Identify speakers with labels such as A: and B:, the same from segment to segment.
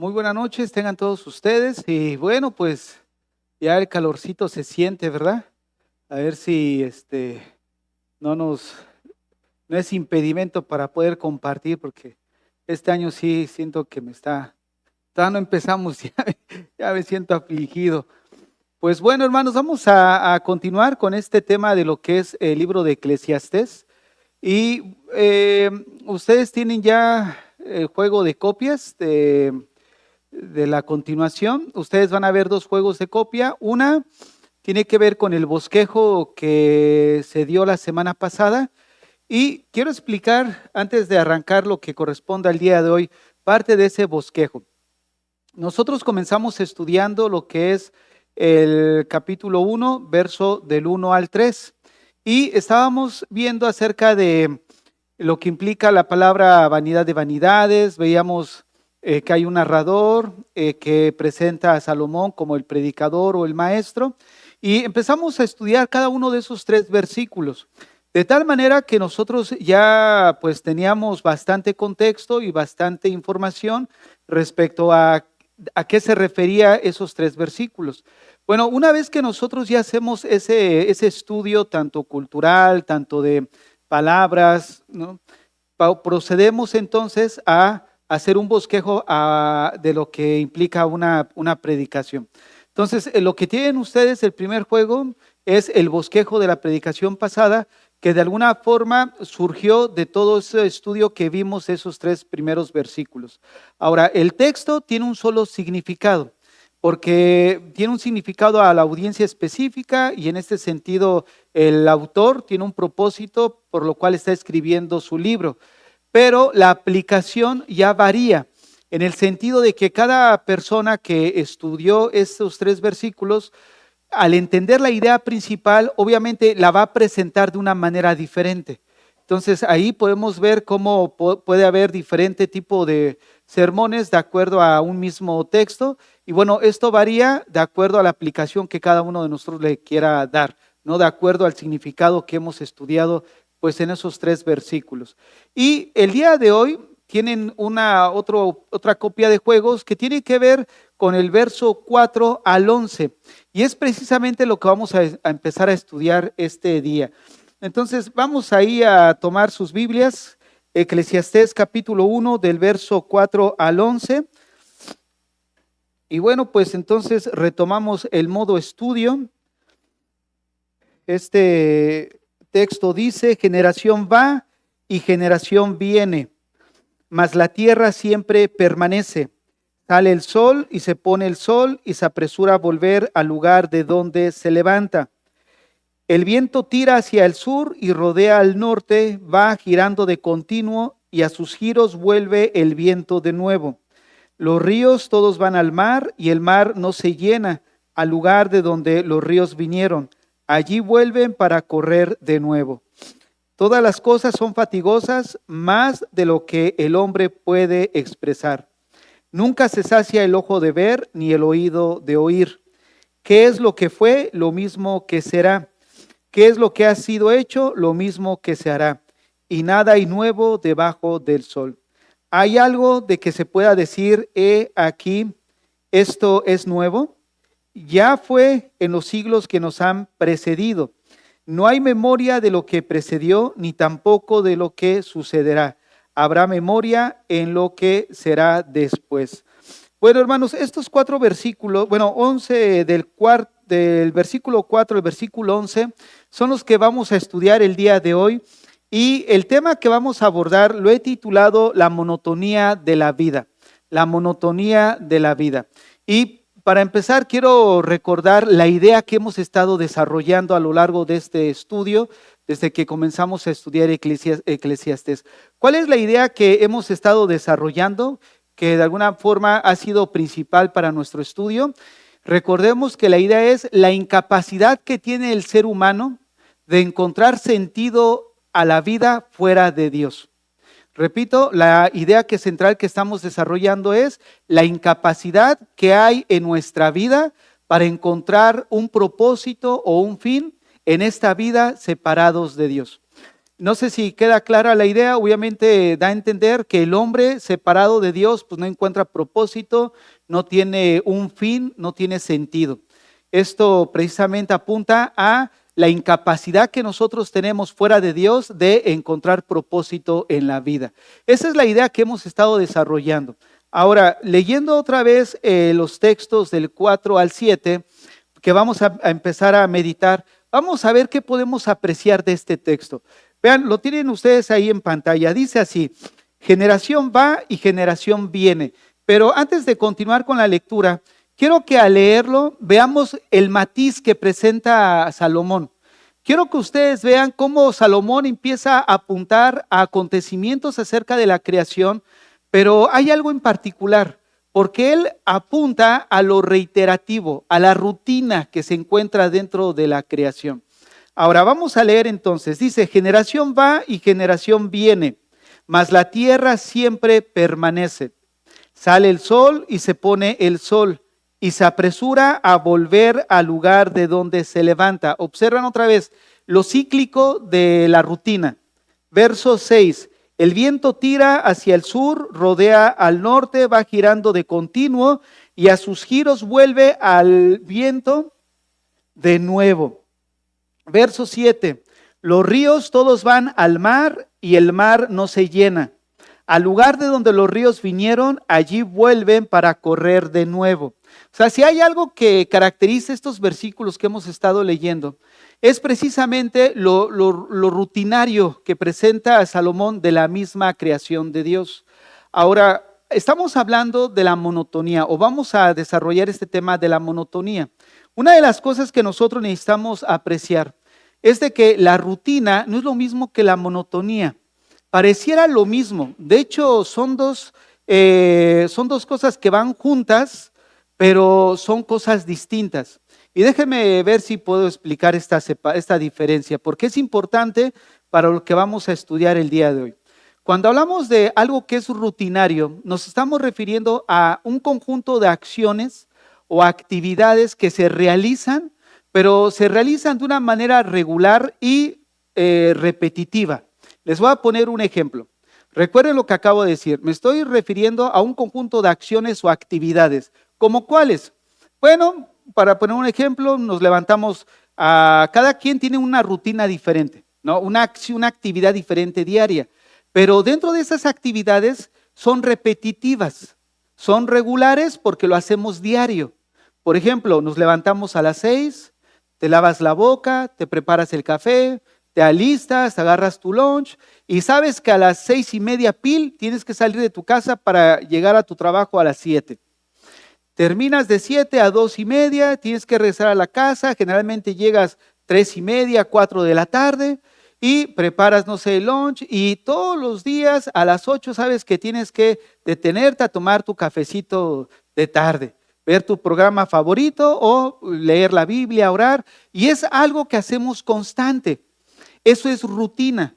A: Muy buenas noches, tengan todos ustedes. Y bueno, pues ya el calorcito se siente, ¿verdad? A ver si no nos no es impedimento para poder compartir, porque este año sí siento que todavía no empezamos, ya me siento afligido. Pues bueno, hermanos, vamos a continuar con este tema de lo que es el libro de Eclesiastés. Y ustedes tienen ya el juego de copias de la continuación. Ustedes van a ver dos juegos de copia. Una tiene que ver con el bosquejo que se dio la semana pasada. Y quiero explicar, antes de arrancar lo que corresponde al día de hoy, parte de ese bosquejo. Nosotros comenzamos estudiando lo que es el capítulo 1, verso del 1 al 3. Y estábamos viendo acerca de lo que implica la palabra vanidad de vanidades. Veíamos que hay un narrador que presenta a Salomón como el predicador o el maestro. Y empezamos a estudiar cada uno de esos tres versículos. De tal manera que nosotros ya pues teníamos bastante contexto y bastante información respecto a qué se refería esos tres versículos. Bueno, una vez que nosotros ya hacemos ese estudio tanto cultural, tanto de palabras, ¿no? Procedemos entonces a hacer un bosquejo de lo que implica una predicación. Entonces, lo que tienen ustedes, el primer juego, es el bosquejo de la predicación pasada, que de alguna forma surgió de todo ese estudio que vimos esos tres primeros versículos. Ahora, el texto tiene un solo significado, porque tiene un significado a la audiencia específica y en este sentido el autor tiene un propósito por lo cual está escribiendo su libro, pero la aplicación ya varía en el sentido de que cada persona que estudió estos tres versículos, al entender la idea principal, obviamente la va a presentar de una manera diferente. Entonces ahí podemos ver cómo puede haber diferente tipo de sermones de acuerdo a un mismo texto. Y bueno, esto varía de acuerdo a la aplicación que cada uno de nosotros le quiera dar, ¿no? De acuerdo al significado que hemos estudiado pues en esos tres versículos. Y el día de hoy tienen otra copia de juegos que tiene que ver con el verso 4 al 11. Y es precisamente lo que vamos a empezar a estudiar este día. Entonces vamos ahí a tomar sus Biblias, Eclesiastés capítulo 1 del verso 4 al 11. Y bueno, pues entonces retomamos el modo estudio. Este texto dice: generación va y generación viene, mas la tierra siempre permanece. Sale el sol y se pone el sol y se apresura a volver al lugar de donde se levanta. El viento tira hacia el sur y rodea al norte, va girando de continuo y a sus giros vuelve el viento de nuevo. Los ríos todos van al mar y el mar no se llena al lugar de donde los ríos vinieron. Allí vuelven para correr de nuevo. Todas las cosas son fatigosas, más de lo que el hombre puede expresar. Nunca se sacia el ojo de ver, ni el oído de oír. ¿Qué es lo que fue? Lo mismo que será. ¿Qué es lo que ha sido hecho? Lo mismo que se hará. Y nada hay nuevo debajo del sol. ¿Hay algo de que se pueda decir, aquí, esto es nuevo? Ya fue en los siglos que nos han precedido. No hay memoria de lo que precedió, ni tampoco de lo que sucederá. Habrá memoria en lo que será después. Bueno, hermanos, estos cuatro versículos, 11 del versículo 4 al versículo 11, son los que vamos a estudiar el día de hoy. Y el tema que vamos a abordar lo he titulado La monotonía de la vida. La monotonía de la vida. Y para empezar, quiero recordar la idea que hemos estado desarrollando a lo largo de este estudio, desde que comenzamos a estudiar Eclesiastés. ¿Cuál es la idea que hemos estado desarrollando, que de alguna forma ha sido principal para nuestro estudio? Recordemos que la idea es la incapacidad que tiene el ser humano de encontrar sentido a la vida fuera de Dios. Repito, la idea central que estamos desarrollando es la incapacidad que hay en nuestra vida para encontrar un propósito o un fin en esta vida separados de Dios. No sé si queda clara la idea, obviamente da a entender que el hombre separado de Dios pues no encuentra propósito, no tiene un fin, no tiene sentido. Esto precisamente apunta a la incapacidad que nosotros tenemos fuera de Dios de encontrar propósito en la vida. Esa es la idea que hemos estado desarrollando. Ahora, leyendo otra vez los textos del 4 al 7, que vamos a empezar a meditar, vamos a ver qué podemos apreciar de este texto. Vean, lo tienen ustedes ahí en pantalla. Dice así: generación va y generación viene. Pero antes de continuar con la lectura, quiero que al leerlo veamos el matiz que presenta Salomón. Quiero que ustedes vean cómo Salomón empieza a apuntar a acontecimientos acerca de la creación, pero hay algo en particular, porque él apunta a lo reiterativo, a la rutina que se encuentra dentro de la creación. Ahora vamos a leer entonces. Dice: generación va y generación viene, mas la tierra siempre permanece. Sale el sol y se pone el sol, y se apresura a volver al lugar de donde se levanta. Observan otra vez lo cíclico de la rutina. Verso 6. El viento tira hacia el sur, rodea al norte, va girando de continuo y a sus giros vuelve al viento de nuevo. Verso 7. Los ríos todos van al mar y el mar no se llena. Al lugar de donde los ríos vinieron, allí vuelven para correr de nuevo. O sea, si hay algo que caracteriza estos versículos que hemos estado leyendo, es precisamente lo rutinario que presenta Salomón de la misma creación de Dios. Ahora, estamos hablando de la monotonía, o vamos a desarrollar este tema de la monotonía. Una de las cosas que nosotros necesitamos apreciar es de que la rutina no es lo mismo que la monotonía. Pareciera lo mismo. De hecho, son dos cosas que van juntas, pero son cosas distintas. Y déjenme ver si puedo explicar esta diferencia, porque es importante para lo que vamos a estudiar el día de hoy. Cuando hablamos de algo que es rutinario, nos estamos refiriendo a un conjunto de acciones o actividades que se realizan, pero se realizan de una manera regular y repetitiva. Les voy a poner un ejemplo. Recuerden lo que acabo de decir. Me estoy refiriendo a un conjunto de acciones o actividades. ¿Cómo cuáles? Bueno, para poner un ejemplo, nos levantamos, cada quien tiene una rutina diferente, ¿no? Una actividad diferente diaria. Pero dentro de esas actividades son repetitivas, son regulares porque lo hacemos diario. Por ejemplo, nos levantamos a las 6, te lavas la boca, te preparas el café, te alistas, agarras tu lunch y sabes que a las 6:30 tienes que salir de tu casa para llegar a tu trabajo a las 7. Terminas de 7 a 2:30, tienes que regresar a la casa, generalmente llegas 3:30, 4 de la tarde y preparas, no sé, el lunch, y todos los días a las 8 sabes que tienes que detenerte a tomar tu cafecito de tarde, ver tu programa favorito o leer la Biblia, orar, y es algo que hacemos constante. Eso es rutina.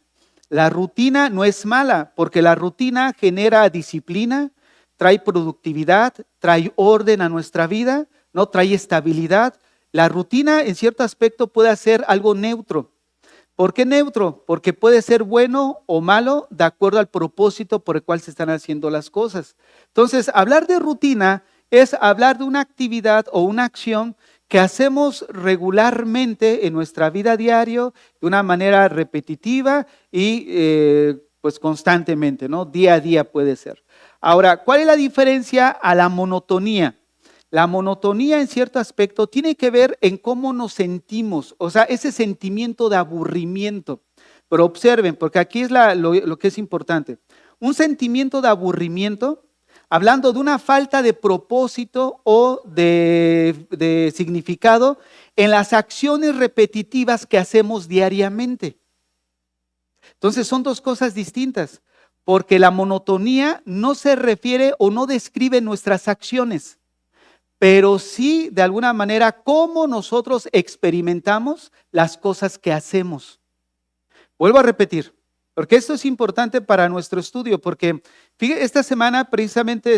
A: La rutina no es mala porque la rutina genera disciplina, trae productividad, trae orden a nuestra vida, no trae estabilidad. La rutina en cierto aspecto puede ser algo neutro. ¿Por qué neutro? Porque puede ser bueno o malo de acuerdo al propósito por el cual se están haciendo las cosas. Entonces, hablar de rutina es hablar de una actividad o una acción que hacemos regularmente en nuestra vida diaria de una manera repetitiva y pues constantemente, ¿no? Día a día puede ser. Ahora, ¿cuál es la diferencia a la monotonía? La monotonía en cierto aspecto tiene que ver en cómo nos sentimos, o sea, ese sentimiento de aburrimiento. Pero observen, porque aquí es lo que es importante. Un sentimiento de aburrimiento, hablando de una falta de propósito o de significado en las acciones repetitivas que hacemos diariamente. Entonces son dos cosas distintas, porque la monotonía no se refiere o no describe nuestras acciones, pero sí de alguna manera cómo nosotros experimentamos las cosas que hacemos. Vuelvo a repetir, porque esto es importante para nuestro estudio, porque fíjate, esta semana precisamente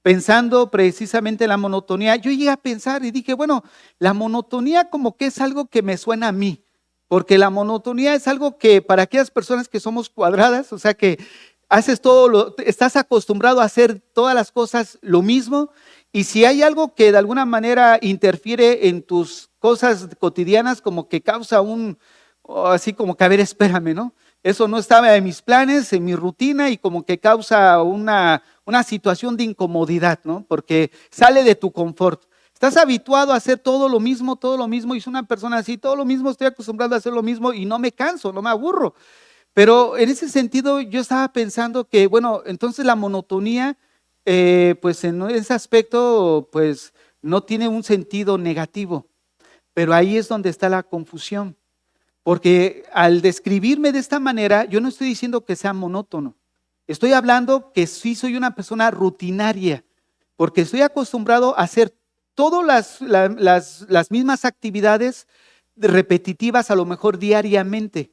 A: pensando precisamente en la monotonía, yo llegué a pensar y dije, bueno, la monotonía como que es algo que me suena a mí, porque la monotonía es algo que para aquellas personas que somos cuadradas, o sea que haces todo, estás acostumbrado a hacer todas las cosas lo mismo, y si hay algo que de alguna manera interfiere en tus cosas cotidianas, como que causa así como que, a ver, espérame, ¿no? Eso no estaba en mis planes, en mi rutina, y como que causa una situación de incomodidad, ¿no? Porque sale de tu confort. Estás habituado a hacer todo lo mismo, y soy una persona así, todo lo mismo, estoy acostumbrado a hacer lo mismo y no me canso, no me aburro. Pero en ese sentido yo estaba pensando que, bueno, entonces la monotonía, pues en ese aspecto, pues no tiene un sentido negativo, pero ahí es donde está la confusión. Porque al describirme de esta manera, yo no estoy diciendo que sea monótono. Estoy hablando que sí soy una persona rutinaria, porque estoy acostumbrado a hacer todas las mismas actividades repetitivas, a lo mejor diariamente.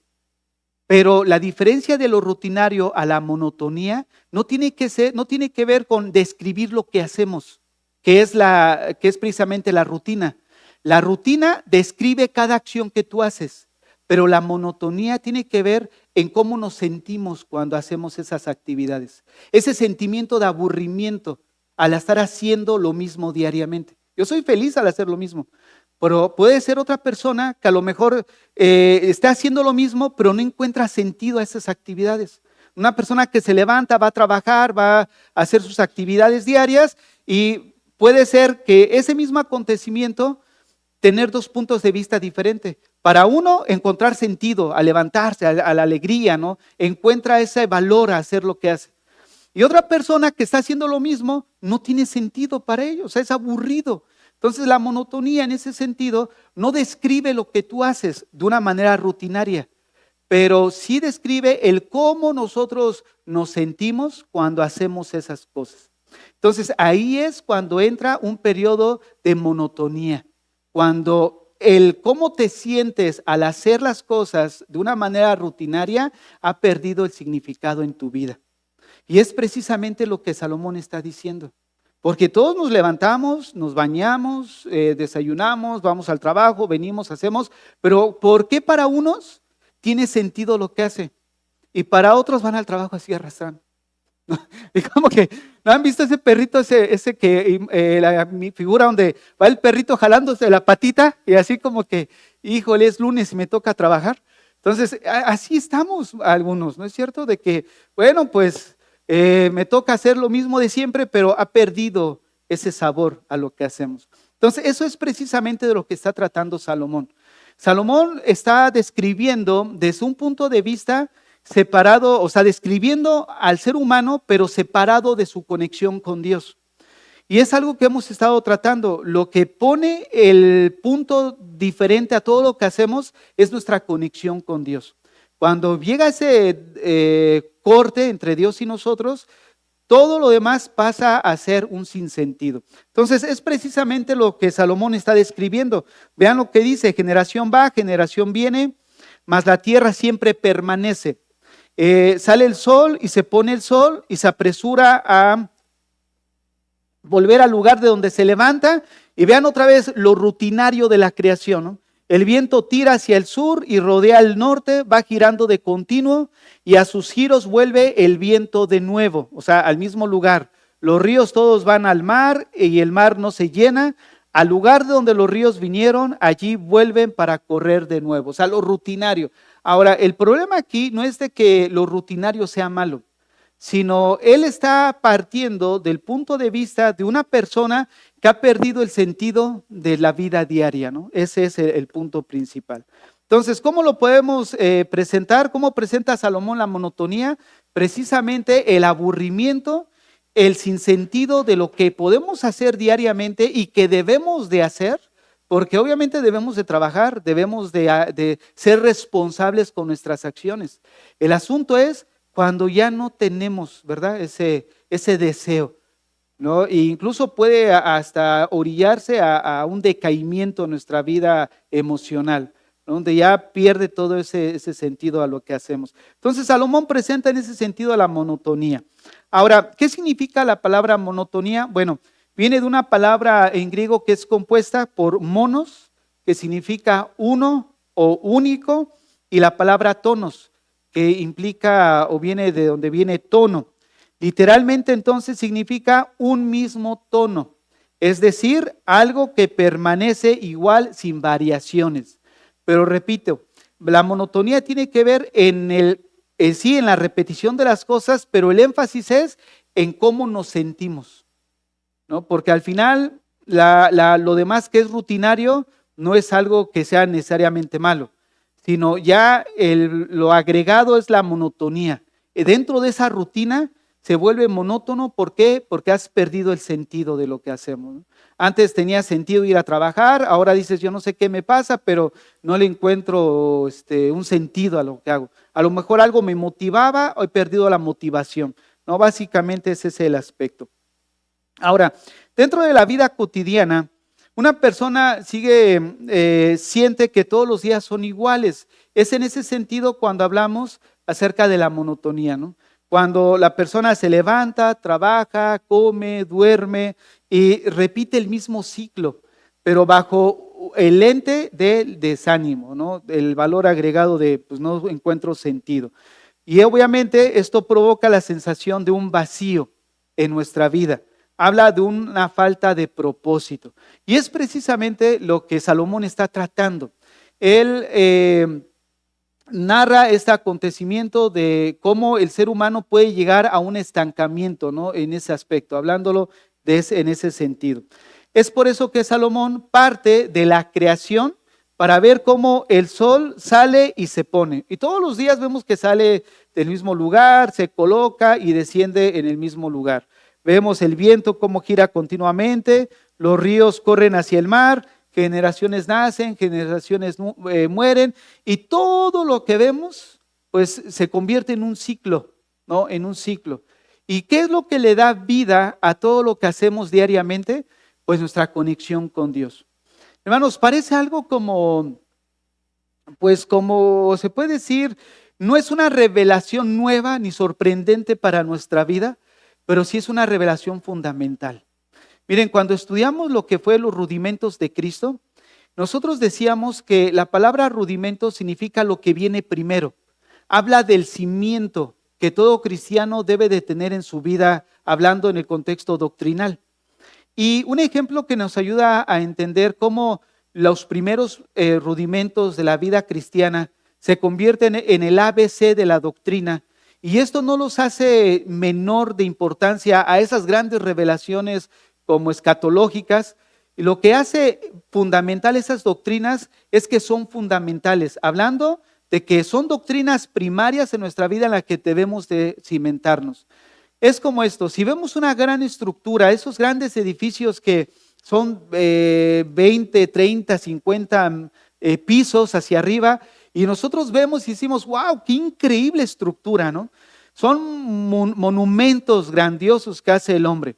A: Pero la diferencia de lo rutinario a la monotonía no tiene que ver con describir lo que hacemos, que es precisamente la rutina. La rutina describe cada acción que tú haces, pero la monotonía tiene que ver en cómo nos sentimos cuando hacemos esas actividades. Ese sentimiento de aburrimiento al estar haciendo lo mismo diariamente. Yo soy feliz al hacer lo mismo, pero puede ser otra persona que a lo mejor está haciendo lo mismo, pero no encuentra sentido a esas actividades. Una persona que se levanta, va a trabajar, va a hacer sus actividades diarias, y puede ser que ese mismo acontecimiento tener dos puntos de vista diferentes. Para uno, encontrar sentido a levantarse, a la alegría, ¿no? Encuentra ese valor a hacer lo que hace. Y otra persona que está haciendo lo mismo no tiene sentido para ellos, o sea, es aburrido. Entonces la monotonía en ese sentido no describe lo que tú haces de una manera rutinaria, pero sí describe el cómo nosotros nos sentimos cuando hacemos esas cosas. Entonces ahí es cuando entra un periodo de monotonía, cuando el cómo te sientes al hacer las cosas de una manera rutinaria ha perdido el significado en tu vida. Y es precisamente lo que Salomón está diciendo. Porque todos nos levantamos, nos bañamos, desayunamos, vamos al trabajo, venimos, hacemos, pero ¿por qué para unos tiene sentido lo que hace? Y para otros van al trabajo así arrastrando. Y como que, ¿no han visto ese perrito, ese que, mi figura donde va el perrito jalándose la patita y así como que, híjole, es lunes y me toca trabajar? Entonces, así estamos algunos, ¿no es cierto? De que, bueno, pues me toca hacer lo mismo de siempre, pero ha perdido ese sabor a lo que hacemos. Entonces, eso es precisamente de lo que está tratando Salomón. Salomón está describiendo desde un punto de vista separado, o sea, describiendo al ser humano, pero separado de su conexión con Dios. Y es algo que hemos estado tratando. Lo que pone el punto diferente a todo lo que hacemos es nuestra conexión con Dios. Cuando llega ese corte entre Dios y nosotros, todo lo demás pasa a ser un sinsentido. Entonces es precisamente lo que Salomón está describiendo. Vean lo que dice: generación va, generación viene, mas la tierra siempre permanece. Sale el sol y se pone el sol y se apresura a volver al lugar de donde se levanta. Y vean otra vez lo rutinario de la creación, ¿no? El viento tira hacia el sur y rodea el norte, va girando de continuo, y a sus giros vuelve el viento de nuevo, o sea, al mismo lugar. Los ríos todos van al mar y el mar no se llena. Al lugar de donde los ríos vinieron, allí vuelven para correr de nuevo. O sea, lo rutinario. Ahora, el problema aquí no es de que lo rutinario sea malo, sino él está partiendo del punto de vista de una persona que ha perdido el sentido de la vida diaria, ¿no? Ese es el punto principal. Entonces, ¿cómo lo podemos presentar? ¿Cómo presenta Salomón la monotonía? Precisamente el aburrimiento, el sinsentido de lo que podemos hacer diariamente y que debemos de hacer, porque obviamente debemos de trabajar, debemos de ser responsables con nuestras acciones. El asunto es cuando ya no tenemos, ¿verdad? Ese deseo, ¿no? E incluso puede hasta orillarse a un decaimiento en nuestra vida emocional, ¿no? Donde ya pierde todo ese sentido a lo que hacemos. Entonces Salomón presenta en ese sentido la monotonía. Ahora, ¿qué significa la palabra monotonía? Bueno, viene de una palabra en griego que es compuesta por monos, que significa uno, o único, y la palabra tonos, que implica o viene de donde viene tono. Literalmente entonces significa un mismo tono, es decir, algo que permanece igual sin variaciones. Pero repito, la monotonía tiene que ver en la repetición de las cosas, pero el énfasis es en cómo nos sentimos, ¿no? Porque al final lo demás que es rutinario no es algo que sea necesariamente malo, sino ya lo agregado es la monotonía. Dentro de esa rutina se vuelve monótono. ¿Por qué? Porque has perdido el sentido de lo que hacemos, ¿no? Antes tenía sentido ir a trabajar, ahora dices, yo no sé qué me pasa, pero no le encuentro un sentido a lo que hago. A lo mejor algo me motivaba, he perdido la motivación, ¿no? Básicamente ese es el aspecto. Ahora, dentro de la vida cotidiana, una persona siente que todos los días son iguales. Es en ese sentido cuando hablamos acerca de la monotonía, ¿no? Cuando la persona se levanta, trabaja, come, duerme y repite el mismo ciclo, pero bajo el lente del desánimo, ¿no? El valor agregado de pues no encuentro sentido. Y obviamente esto provoca la sensación de un vacío en nuestra vida. Habla de una falta de propósito. Y es precisamente lo que Salomón está tratando. Él narra este acontecimiento de cómo el ser humano puede llegar a un estancamiento, ¿no? En ese aspecto, hablándolo en ese sentido. Es por eso que Salomón parte de la creación para ver cómo el sol sale y se pone. Y todos los días vemos que sale del mismo lugar, se coloca y desciende en el mismo lugar. Vemos el viento cómo gira continuamente, los ríos corren hacia el mar, generaciones nacen, generaciones mueren, y todo lo que vemos pues se convierte en un ciclo, ¿no? En un ciclo. ¿Y qué es lo que le da vida a todo lo que hacemos diariamente? Pues nuestra conexión con Dios. Hermanos, parece algo pues como se puede decir, no es una revelación nueva ni sorprendente para nuestra vida, pero sí es una revelación fundamental. Miren, cuando estudiamos lo que fue los rudimentos de Cristo, nosotros decíamos que la palabra rudimento significa lo que viene primero. Habla del cimiento que todo cristiano debe de tener en su vida, hablando en el contexto doctrinal. Y un ejemplo que nos ayuda a entender cómo los primeros rudimentos de la vida cristiana se convierten en el ABC de la doctrina. Y esto no los hace menor de importancia a esas grandes revelaciones como escatológicas. Y lo que hace fundamental esas doctrinas es que son fundamentales, hablando de que son doctrinas primarias en nuestra vida en las que debemos de cimentarnos. Es como esto, si vemos una gran estructura, esos grandes edificios que son 20, 30, 50 pisos hacia arriba, y nosotros vemos y decimos, wow, qué increíble estructura, ¿no? Son monumentos grandiosos que hace el hombre.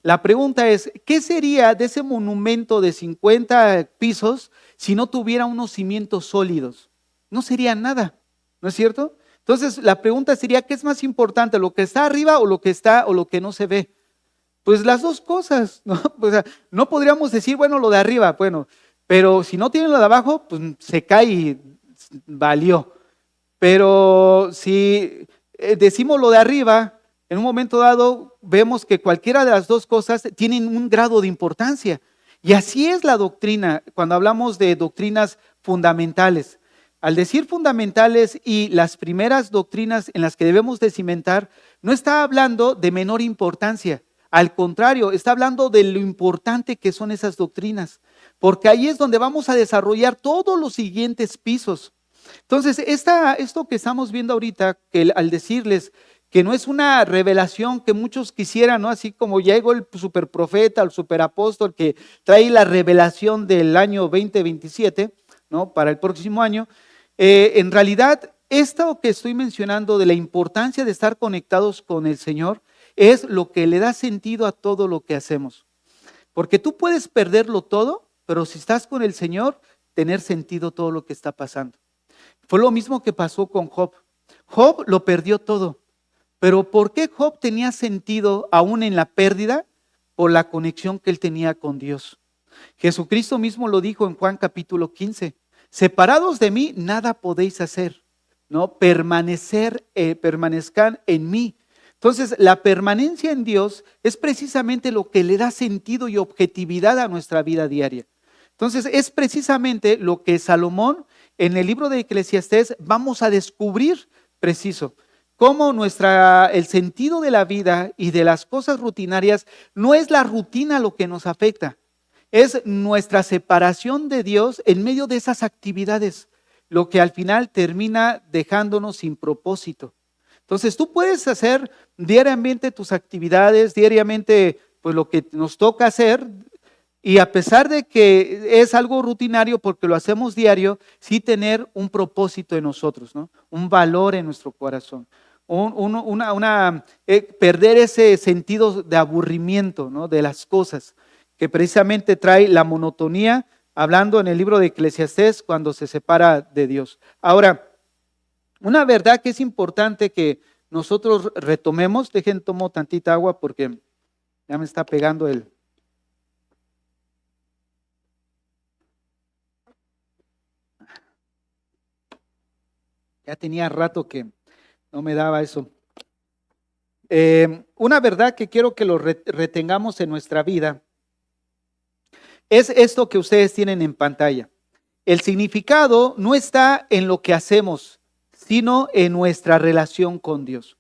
A: La pregunta es, ¿qué sería de ese monumento de 50 pisos si no tuviera unos cimientos sólidos? No sería nada, ¿no es cierto? Entonces la pregunta sería, ¿qué es más importante, lo que está arriba o lo que no se ve? Pues las dos cosas, ¿no? O sea, no podríamos decir, bueno, lo de arriba, bueno, pero si no tienen lo de abajo, pues se cae y valió. Pero si decimos lo de arriba, en un momento dado vemos que cualquiera de las dos cosas tienen un grado de importancia. Y así es la doctrina, cuando hablamos de doctrinas fundamentales. Al decir fundamentales y las primeras doctrinas en las que debemos de cimentar, no está hablando de menor importancia. Al contrario, está hablando de lo importante que son esas doctrinas, porque ahí es donde vamos a desarrollar todos los siguientes pisos. Entonces, esto que estamos viendo ahorita, que al decirles que no es una revelación que muchos quisieran, ¿no? Así como llegó el superprofeta, el superapóstol que trae la revelación del año 2027, ¿no? Para el próximo año. En realidad, esto que estoy mencionando de la importancia de estar conectados con el Señor es lo que le da sentido a todo lo que hacemos. Porque tú puedes perderlo todo, pero si estás con el Señor, tener sentido todo lo que está pasando. Fue lo mismo que pasó con Job. Job lo perdió todo. Pero ¿por qué Job tenía sentido aún en la pérdida? Por la conexión que él tenía con Dios. Jesucristo mismo lo dijo en Juan capítulo 15. separados de mí, nada podéis hacer, ¿no? Permanezcan en mí. Entonces, la permanencia en Dios es precisamente lo que le da sentido y objetividad a nuestra vida diaria. Entonces, es precisamente lo que Salomón en el libro de Eclesiastés vamos a descubrir preciso. Cómo el sentido de la vida y de las cosas rutinarias no es la rutina lo que nos afecta, es nuestra separación de Dios en medio de esas actividades, lo que al final termina dejándonos sin propósito. Entonces tú puedes hacer diariamente tus actividades, diariamente pues lo que nos toca hacer, y a pesar de que es algo rutinario porque lo hacemos diario, sí tener un propósito en nosotros, ¿no? Un valor en nuestro corazón. Perder ese sentido de aburrimiento, ¿no? De las cosas, que precisamente trae la monotonía, hablando en el libro de Eclesiastés, cuando se separa de Dios. Ahora, una verdad que es importante que nosotros retomemos, tomo tantita agua porque ya me está pegando el... Ya tenía rato que no me daba eso. Una verdad que quiero que lo retengamos en nuestra vida es esto que ustedes tienen en pantalla. El significado no está en lo que hacemos, sino en nuestra relación con Dios.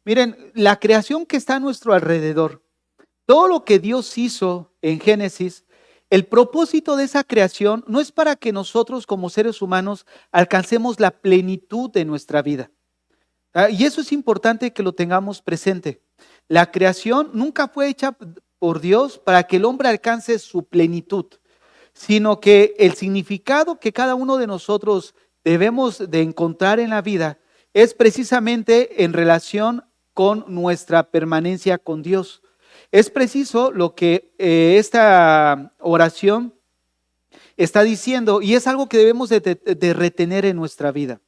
A: Miren, la creación que está a nuestro alrededor, todo lo que Dios hizo en Génesis, el propósito de esa creación no es para que nosotros como seres humanos alcancemos la plenitud de nuestra vida. Y eso es importante que lo tengamos presente. La creación nunca fue hecha por Dios para que el hombre alcance su plenitud, sino que el significado que cada uno de nosotros debemos de encontrar en la vida es precisamente en relación con nuestra permanencia con Dios. Es preciso lo que esta oración está diciendo y es algo que debemos de retener en nuestra vida.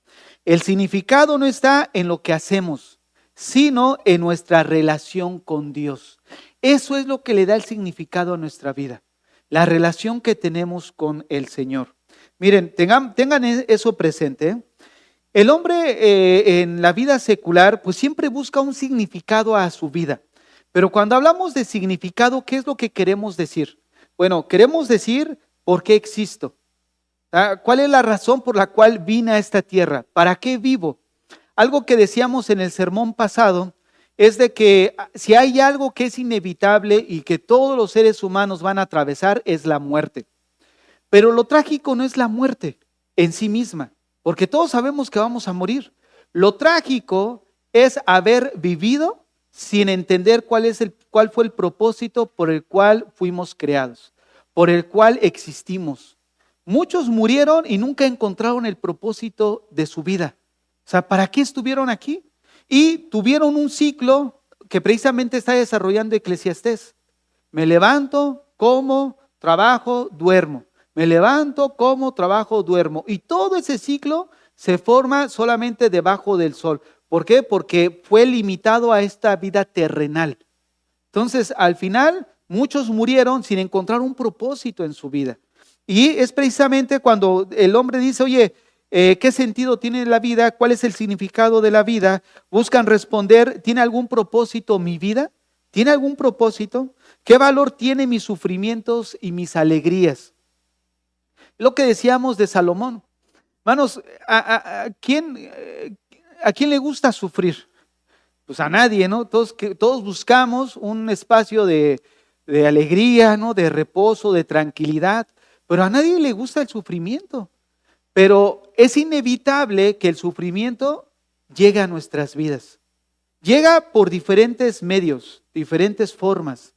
A: El significado no está en lo que hacemos, sino en nuestra relación con Dios. Eso es lo que le da el significado a nuestra vida, la relación que tenemos con el Señor. Miren, tengan eso presente. El hombre en la vida secular pues siempre busca un significado a su vida. Pero cuando hablamos de significado, ¿qué es lo que queremos decir? Bueno, queremos decir por qué existo. ¿Cuál es la razón por la cual vine a esta tierra? ¿Para qué vivo? Algo que decíamos en el sermón pasado es de que si hay algo que es inevitable y que todos los seres humanos van a atravesar es la muerte. Pero lo trágico no es la muerte en sí misma, porque todos sabemos que vamos a morir. Lo trágico es haber vivido sin entender cuál fue el propósito por el cual fuimos creados, por el cual existimos. Muchos murieron y nunca encontraron el propósito de su vida. O sea, ¿para qué estuvieron aquí? Y tuvieron un ciclo que precisamente está desarrollando Eclesiastés. Me levanto, como, trabajo, duermo. Me levanto, como, trabajo, duermo. Y todo ese ciclo se forma solamente debajo del sol. ¿Por qué? Porque fue limitado a esta vida terrenal. Entonces, al final, muchos murieron sin encontrar un propósito en su vida. Y es precisamente cuando el hombre dice, oye, ¿qué sentido tiene la vida? ¿Cuál es el significado de la vida? Buscan responder, ¿tiene algún propósito mi vida? ¿Tiene algún propósito? ¿Qué valor tienen mis sufrimientos y mis alegrías? Lo que decíamos de Salomón. Hermanos, ¿a quién le gusta sufrir? Pues a nadie, ¿no? Todos buscamos un espacio de alegría, ¿no? De reposo, de tranquilidad, pero a nadie le gusta el sufrimiento. Pero es inevitable que el sufrimiento llegue a nuestras vidas. Llega por diferentes medios, diferentes formas,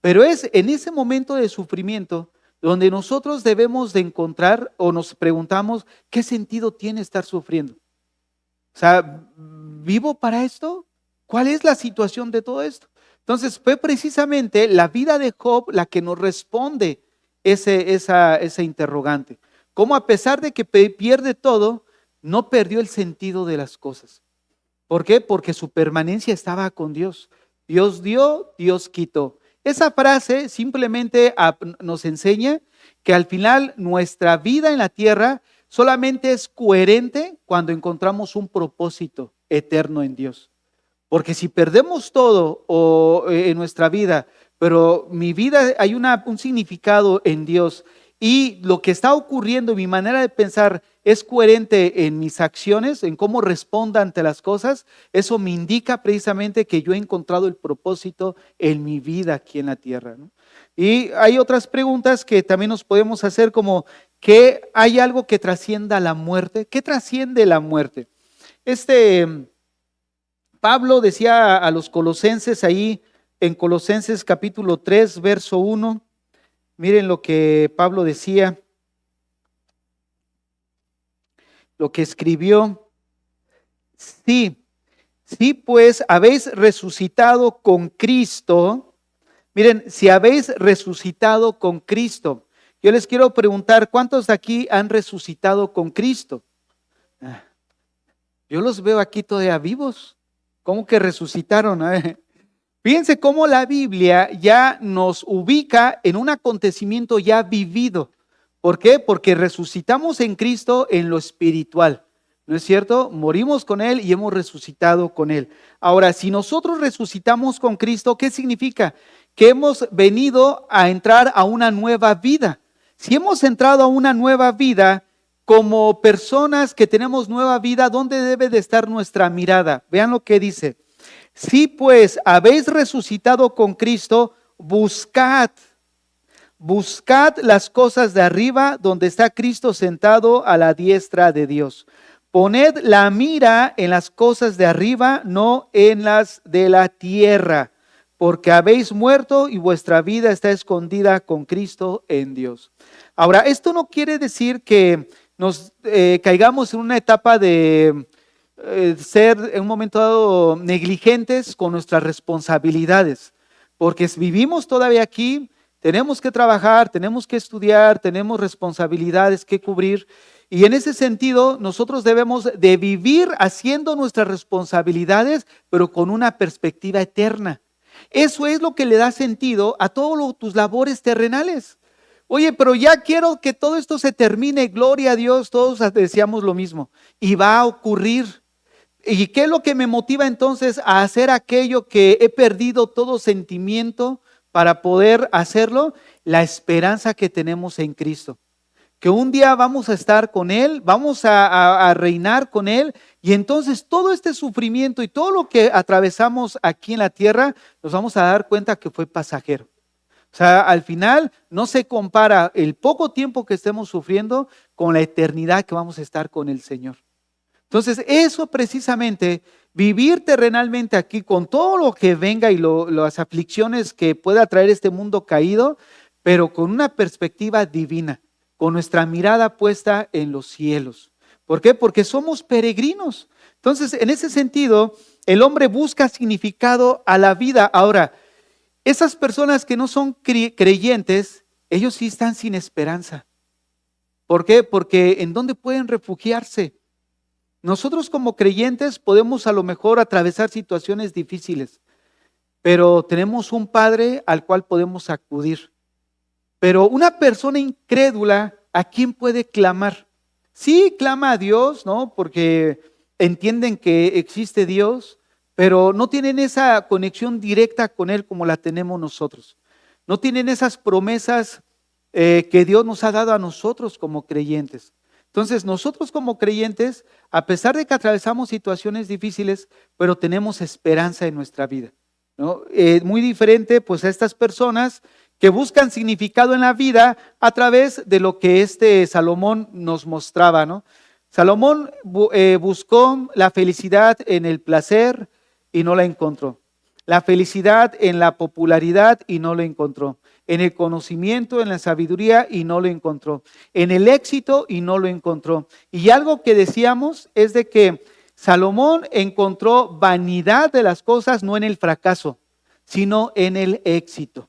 A: pero es en ese momento de sufrimiento donde nosotros debemos de encontrar o nos preguntamos qué sentido tiene estar sufriendo. O sea, ¿vivo para esto? ¿Cuál es la situación de todo esto? Entonces fue precisamente la vida de Job la que nos responde esa interrogante. Cómo a pesar de que pierde todo, no perdió el sentido de las cosas. ¿Por qué? Porque su permanencia estaba con Dios. Dios dio, Dios quitó. Esa frase simplemente nos enseña que al final nuestra vida en la tierra solamente es coherente cuando encontramos un propósito eterno en Dios. Porque si perdemos todo en nuestra vida, pero mi vida hay un significado en Dios y lo que está ocurriendo, mi manera de pensar es coherente en mis acciones, en cómo responda ante las cosas, eso me indica precisamente que yo he encontrado el propósito en mi vida aquí en la tierra, ¿no? Y hay otras preguntas que también nos podemos hacer como, ¿qué hay algo que trascienda la muerte? ¿Qué trasciende la muerte? Pablo decía a los colosenses ahí en Colosenses capítulo 3, verso 1, miren lo que Pablo decía, lo que escribió. Sí, pues habéis resucitado con Cristo. Miren, si habéis resucitado con Cristo, yo les quiero preguntar, ¿cuántos de aquí han resucitado con Cristo? Yo los veo aquí todavía vivos. ¿Cómo que resucitaron? Fíjense cómo la Biblia ya nos ubica en un acontecimiento ya vivido. ¿Por qué? Porque resucitamos en Cristo en lo espiritual. ¿No es cierto? Morimos con Él y hemos resucitado con Él. Ahora, si nosotros resucitamos con Cristo, ¿qué significa? Que hemos venido a entrar a una nueva vida. Si hemos entrado a una nueva vida, como personas que tenemos nueva vida, ¿dónde debe de estar nuestra mirada? Vean lo que dice. Si pues habéis resucitado con Cristo, buscad las cosas de arriba, donde está Cristo sentado a la diestra de Dios. Poned la mira en las cosas de arriba, no en las de la tierra, porque habéis muerto y vuestra vida está escondida con Cristo en Dios. Ahora, esto no quiere decir que nos caigamos en una etapa de ser en un momento dado negligentes con nuestras responsabilidades, porque si vivimos todavía aquí, tenemos que trabajar, tenemos que estudiar, tenemos responsabilidades que cubrir y en ese sentido nosotros debemos de vivir haciendo nuestras responsabilidades, pero con una perspectiva eterna. Eso es lo que le da sentido a todas tus labores terrenales. Oye, pero ya quiero que todo esto se termine, gloria a Dios, todos deseamos lo mismo y va a ocurrir. ¿Y qué es lo que me motiva entonces a hacer aquello que he perdido todo sentimiento para poder hacerlo? La esperanza que tenemos en Cristo. Que un día vamos a estar con Él, vamos a reinar con Él y entonces todo este sufrimiento y todo lo que atravesamos aquí en la tierra nos vamos a dar cuenta que fue pasajero. O sea, al final no se compara el poco tiempo que estemos sufriendo con la eternidad que vamos a estar con el Señor. Entonces, eso precisamente, vivir terrenalmente aquí con todo lo que venga y las aflicciones que pueda traer este mundo caído, pero con una perspectiva divina, con nuestra mirada puesta en los cielos. ¿Por qué? Porque somos peregrinos. Entonces, en ese sentido, el hombre busca significado a la vida. Ahora, esas personas que no son creyentes, ellos sí están sin esperanza. ¿Por qué? Porque ¿en dónde pueden refugiarse? Nosotros como creyentes podemos a lo mejor atravesar situaciones difíciles, pero tenemos un Padre al cual podemos acudir. Pero una persona incrédula, ¿a quién puede clamar? Sí, clama a Dios, ¿no? Porque entienden que existe Dios, pero no tienen esa conexión directa con Él como la tenemos nosotros. No tienen esas promesas que Dios nos ha dado a nosotros como creyentes. Entonces, nosotros como creyentes, a pesar de que atravesamos situaciones difíciles, pero tenemos esperanza en nuestra vida, ¿no? Muy diferente pues a estas personas que buscan significado en la vida a través de lo que Salomón nos mostraba, ¿no? Salomón buscó la felicidad en el placer y no la encontró. La felicidad en la popularidad y no la encontró. En el conocimiento, en la sabiduría y no lo encontró. En el éxito y no lo encontró. Y algo que decíamos es de que Salomón encontró vanidad de las cosas no en el fracaso, sino en el éxito.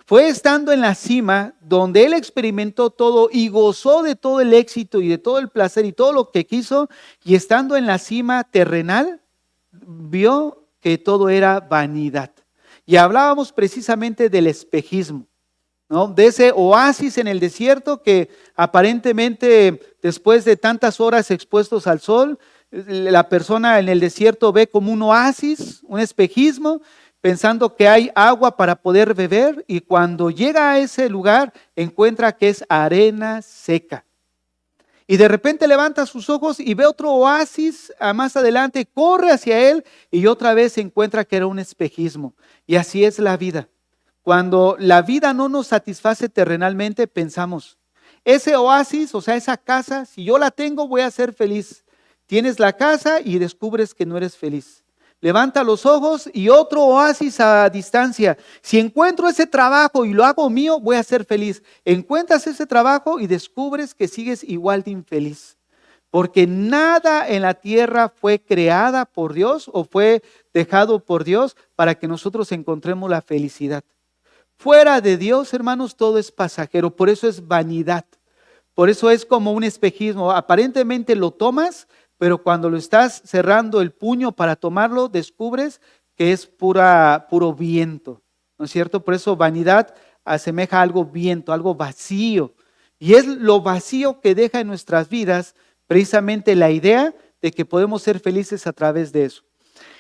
A: Fue estando en la cima donde él experimentó todo y gozó de todo el éxito y de todo el placer y todo lo que quiso, y estando en la cima terrenal, vio que todo era vanidad. Y hablábamos precisamente del espejismo. ¿no? De ese oasis en el desierto que aparentemente después de tantas horas expuestos al sol, la persona en el desierto ve como un oasis, un espejismo, pensando que hay agua para poder beber, y cuando llega a ese lugar encuentra que es arena seca. Y de repente levanta sus ojos y ve otro oasis más adelante, corre hacia él y otra vez encuentra que era un espejismo. Y así es la vida. Cuando la vida no nos satisface terrenalmente, pensamos, ese oasis, o sea, esa casa, si yo la tengo, voy a ser feliz. Tienes la casa y descubres que no eres feliz. Levanta los ojos y otro oasis a distancia. Si encuentro ese trabajo y lo hago mío, voy a ser feliz. Encuentras ese trabajo y descubres que sigues igual de infeliz. Porque nada en la tierra fue creada por Dios o fue dejado por Dios para que nosotros encontremos la felicidad. Fuera de Dios, hermanos, todo es pasajero. Por eso es vanidad. Por eso es como un espejismo. Aparentemente lo tomas, pero cuando lo estás cerrando el puño para tomarlo, descubres que es puro viento, ¿no es cierto? Por eso vanidad asemeja a algo viento, algo vacío. Y es lo vacío que deja en nuestras vidas precisamente la idea de que podemos ser felices a través de eso.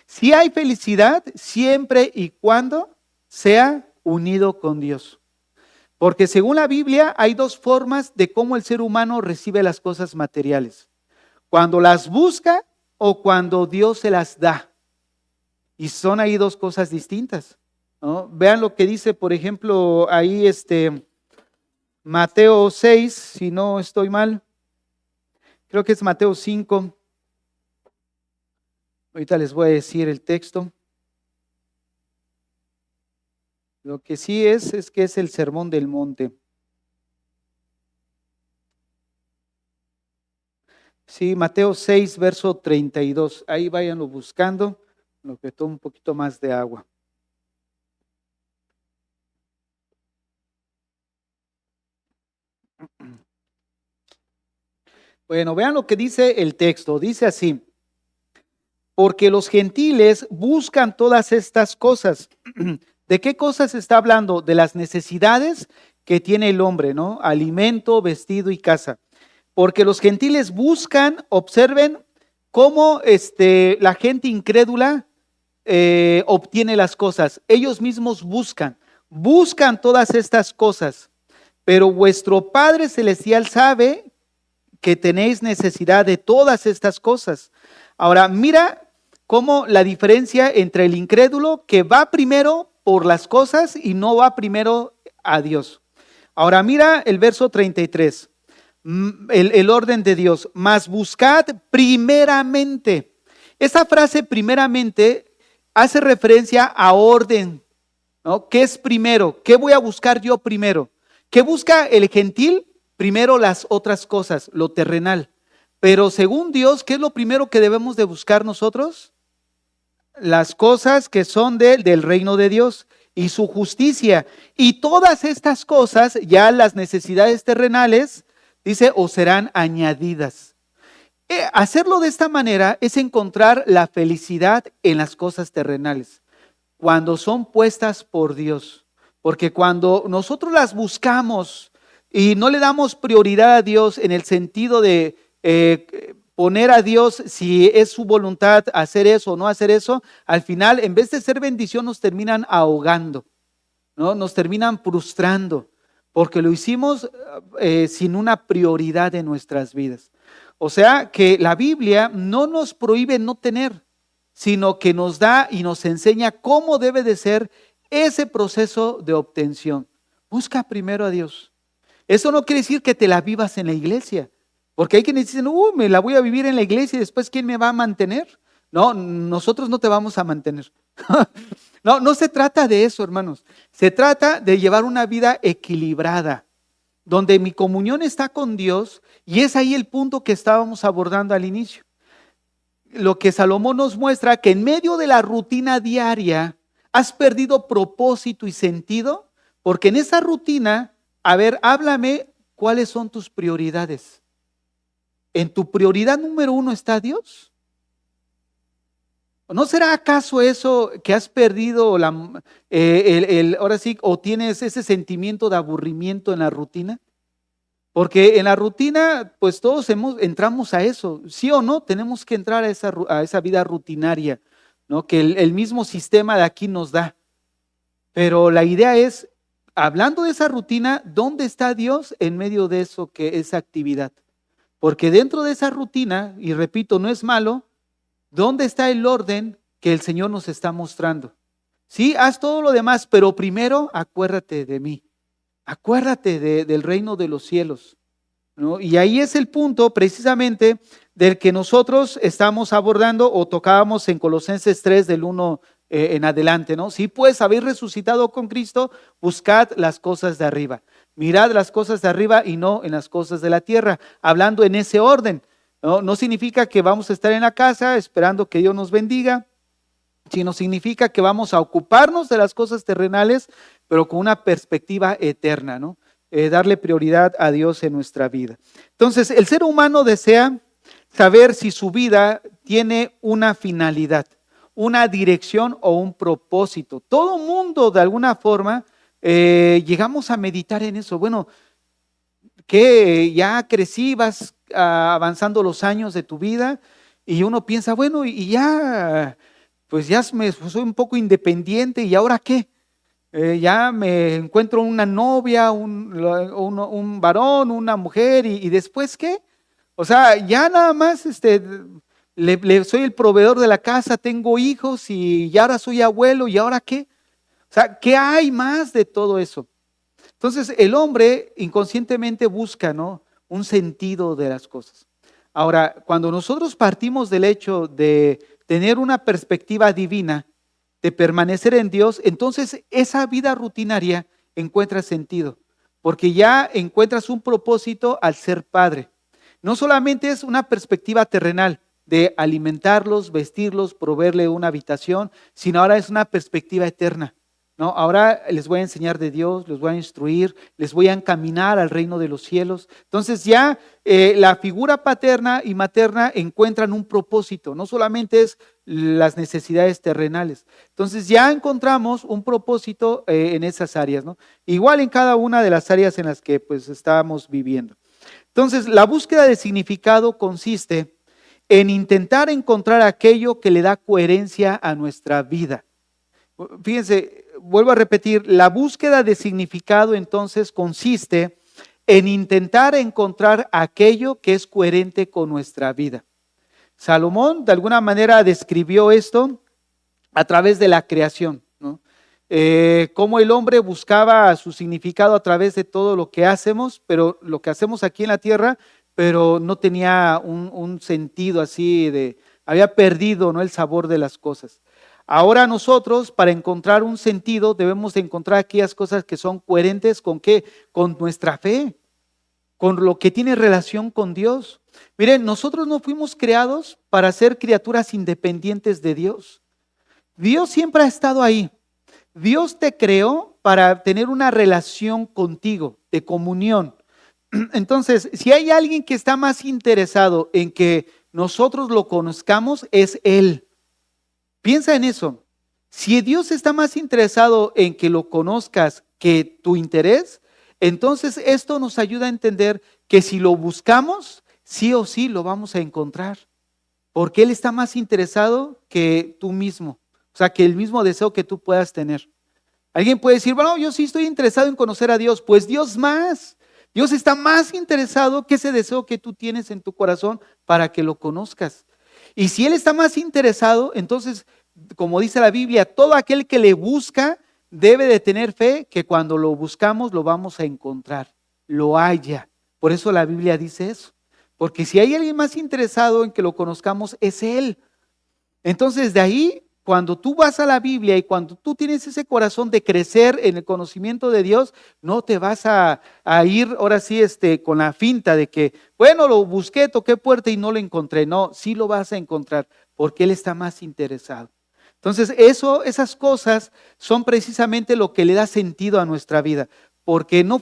A: Si hay felicidad, siempre y cuando sea unido con Dios. Porque según la Biblia hay dos formas de cómo el ser humano recibe las cosas materiales. Cuando las busca o cuando Dios se las da. Y son ahí dos cosas distintas, ¿no? Vean lo que dice, por ejemplo, ahí Mateo 6, si no estoy mal. Creo que es Mateo 5. Ahorita les voy a decir el texto. Lo que sí es que es el Sermón del Monte. Sí, Mateo 6, verso 32. Ahí váyanlo buscando, lo que toma un poquito más de agua. Bueno, vean lo que dice el texto. Dice así: porque los gentiles buscan todas estas cosas. ¿De qué cosas está hablando? De las necesidades que tiene el hombre, ¿no? Alimento, vestido y casa. Porque los gentiles buscan, observen cómo la gente incrédula obtiene las cosas. Ellos mismos buscan todas estas cosas. Pero vuestro Padre Celestial sabe que tenéis necesidad de todas estas cosas. Ahora, mira cómo la diferencia entre el incrédulo que va primero por las cosas y no va primero a Dios. Ahora, mira el verso 33. El orden de Dios, mas buscad primeramente. Esa frase primeramente hace referencia a orden, ¿no? ¿Qué es primero? ¿Qué voy a buscar yo primero? ¿Qué busca el gentil? Primero las otras cosas, lo terrenal. Pero según Dios, ¿qué es lo primero que debemos de buscar nosotros? Las cosas que son del reino de Dios y su justicia. Y todas estas cosas, ya las necesidades terrenales, dice, os serán añadidas. Hacerlo de esta manera es encontrar la felicidad en las cosas terrenales, cuando son puestas por Dios. Porque cuando nosotros las buscamos y no le damos prioridad a Dios en el sentido de poner a Dios si es su voluntad hacer eso o no hacer eso, al final en vez de ser bendición nos terminan ahogando, ¿no? Nos terminan frustrando porque lo hicimos sin una prioridad en nuestras vidas. O sea que la Biblia no nos prohíbe no tener, sino que nos da y nos enseña cómo debe de ser ese proceso de obtención. Busca primero a Dios. Eso no quiere decir que te la vivas en la iglesia, porque hay quienes dicen, me la voy a vivir en la iglesia y después ¿quién me va a mantener? No, nosotros no te vamos a mantener. No, no se trata de eso, hermanos. Se trata de llevar una vida equilibrada, donde mi comunión está con Dios, y es ahí el punto que estábamos abordando al inicio. Lo que Salomón nos muestra, que en medio de la rutina diaria has perdido propósito y sentido, porque en esa rutina, a ver, háblame, ¿cuáles son tus prioridades? ¿En tu prioridad número 1 está Dios? ¿No será acaso eso que has perdido ahora sí, o tienes ese sentimiento de aburrimiento en la rutina? Porque en la rutina, pues todos entramos a eso, sí o no, tenemos que entrar a esa vida rutinaria, ¿no? Que el mismo sistema de aquí nos da. Pero la idea es, hablando de esa rutina, ¿dónde está Dios en medio de eso, que esa actividad? Porque dentro de esa rutina, y repito, no es malo, ¿dónde está el orden que el Señor nos está mostrando? Sí, haz todo lo demás, pero primero acuérdate de mí. Acuérdate del reino de los cielos, ¿no? Y ahí es el punto precisamente del que nosotros estamos abordando o tocábamos en Colosenses 3 del 1 en adelante, ¿no? Si pues habéis resucitado con Cristo, buscad las cosas de arriba. Mirad las cosas de arriba y no en las cosas de la tierra, hablando en ese orden. No significa que vamos a estar en la casa esperando que Dios nos bendiga, sino significa que vamos a ocuparnos de las cosas terrenales, pero con una perspectiva eterna, ¿no? Darle prioridad a Dios en nuestra vida. Entonces, el ser humano desea saber si su vida tiene una finalidad, una dirección o un propósito. Todo mundo, de alguna forma, llegamos a meditar en eso. Bueno, que ya crecí, vas avanzando los años de tu vida y uno piensa, bueno, y ya, pues ya soy un poco independiente, ¿y ahora qué? Ya me encuentro una novia, un varón, una mujer, y después ¿qué? O sea, ya nada más soy el proveedor de la casa, tengo hijos y ya ahora soy abuelo, ¿y ahora qué? O sea, ¿qué hay más de todo eso? Entonces, el hombre inconscientemente busca, ¿no?, un sentido de las cosas. Ahora, cuando nosotros partimos del hecho de tener una perspectiva divina, de permanecer en Dios, entonces esa vida rutinaria encuentra sentido, porque ya encuentras un propósito al ser padre. No solamente es una perspectiva terrenal de alimentarlos, vestirlos, proveerle una habitación, sino ahora es una perspectiva eterna. ¿No? Ahora les voy a enseñar de Dios, les voy a instruir, les voy a encaminar al reino de los cielos. Entonces ya la figura paterna y materna encuentran un propósito, no solamente es las necesidades terrenales. Entonces ya encontramos un propósito en esas áreas, ¿no? Igual en cada una de las áreas en las que pues estamos viviendo. Entonces la búsqueda de significado consiste en intentar encontrar aquello que le da coherencia a nuestra vida. Fíjense, vuelvo a repetir, la búsqueda de significado entonces consiste en intentar encontrar aquello que es coherente con nuestra vida. Salomón de alguna manera describió esto a través de la creación, ¿no? Cómo el hombre buscaba su significado a través de todo lo que hacemos, pero lo que hacemos aquí en la tierra, pero no tenía un sentido así había perdido, ¿no?, el sabor de las cosas. Ahora nosotros, para encontrar un sentido, debemos de encontrar aquellas cosas que son coherentes con ¿qué? Con nuestra fe, con lo que tiene relación con Dios. Miren, nosotros no fuimos creados para ser criaturas independientes de Dios. Dios siempre ha estado ahí. Dios te creó para tener una relación contigo, de comunión. Entonces, si hay alguien que está más interesado en que nosotros lo conozcamos, es Él. Piensa en eso. Si Dios está más interesado en que lo conozcas que tu interés, entonces esto nos ayuda a entender que si lo buscamos, sí o sí lo vamos a encontrar. Porque Él está más interesado que tú mismo. O sea, que el mismo deseo que tú puedas tener. Alguien puede decir, bueno, yo sí estoy interesado en conocer a Dios. Pues Dios más. Dios está más interesado que ese deseo que tú tienes en tu corazón para que lo conozcas. Y si Él está más interesado, entonces, como dice la Biblia, todo aquel que le busca debe de tener fe que cuando lo buscamos lo vamos a encontrar, lo haya. Por eso la Biblia dice eso. Porque si hay alguien más interesado en que lo conozcamos, es Él. Entonces, de ahí, cuando tú vas a la Biblia y cuando tú tienes ese corazón de crecer en el conocimiento de Dios, no te vas a ir ahora sí con la finta de que, bueno, lo busqué, toqué puerta y no lo encontré. No, sí lo vas a encontrar porque Él está más interesado. Entonces, esas cosas son precisamente lo que le da sentido a nuestra vida, porque no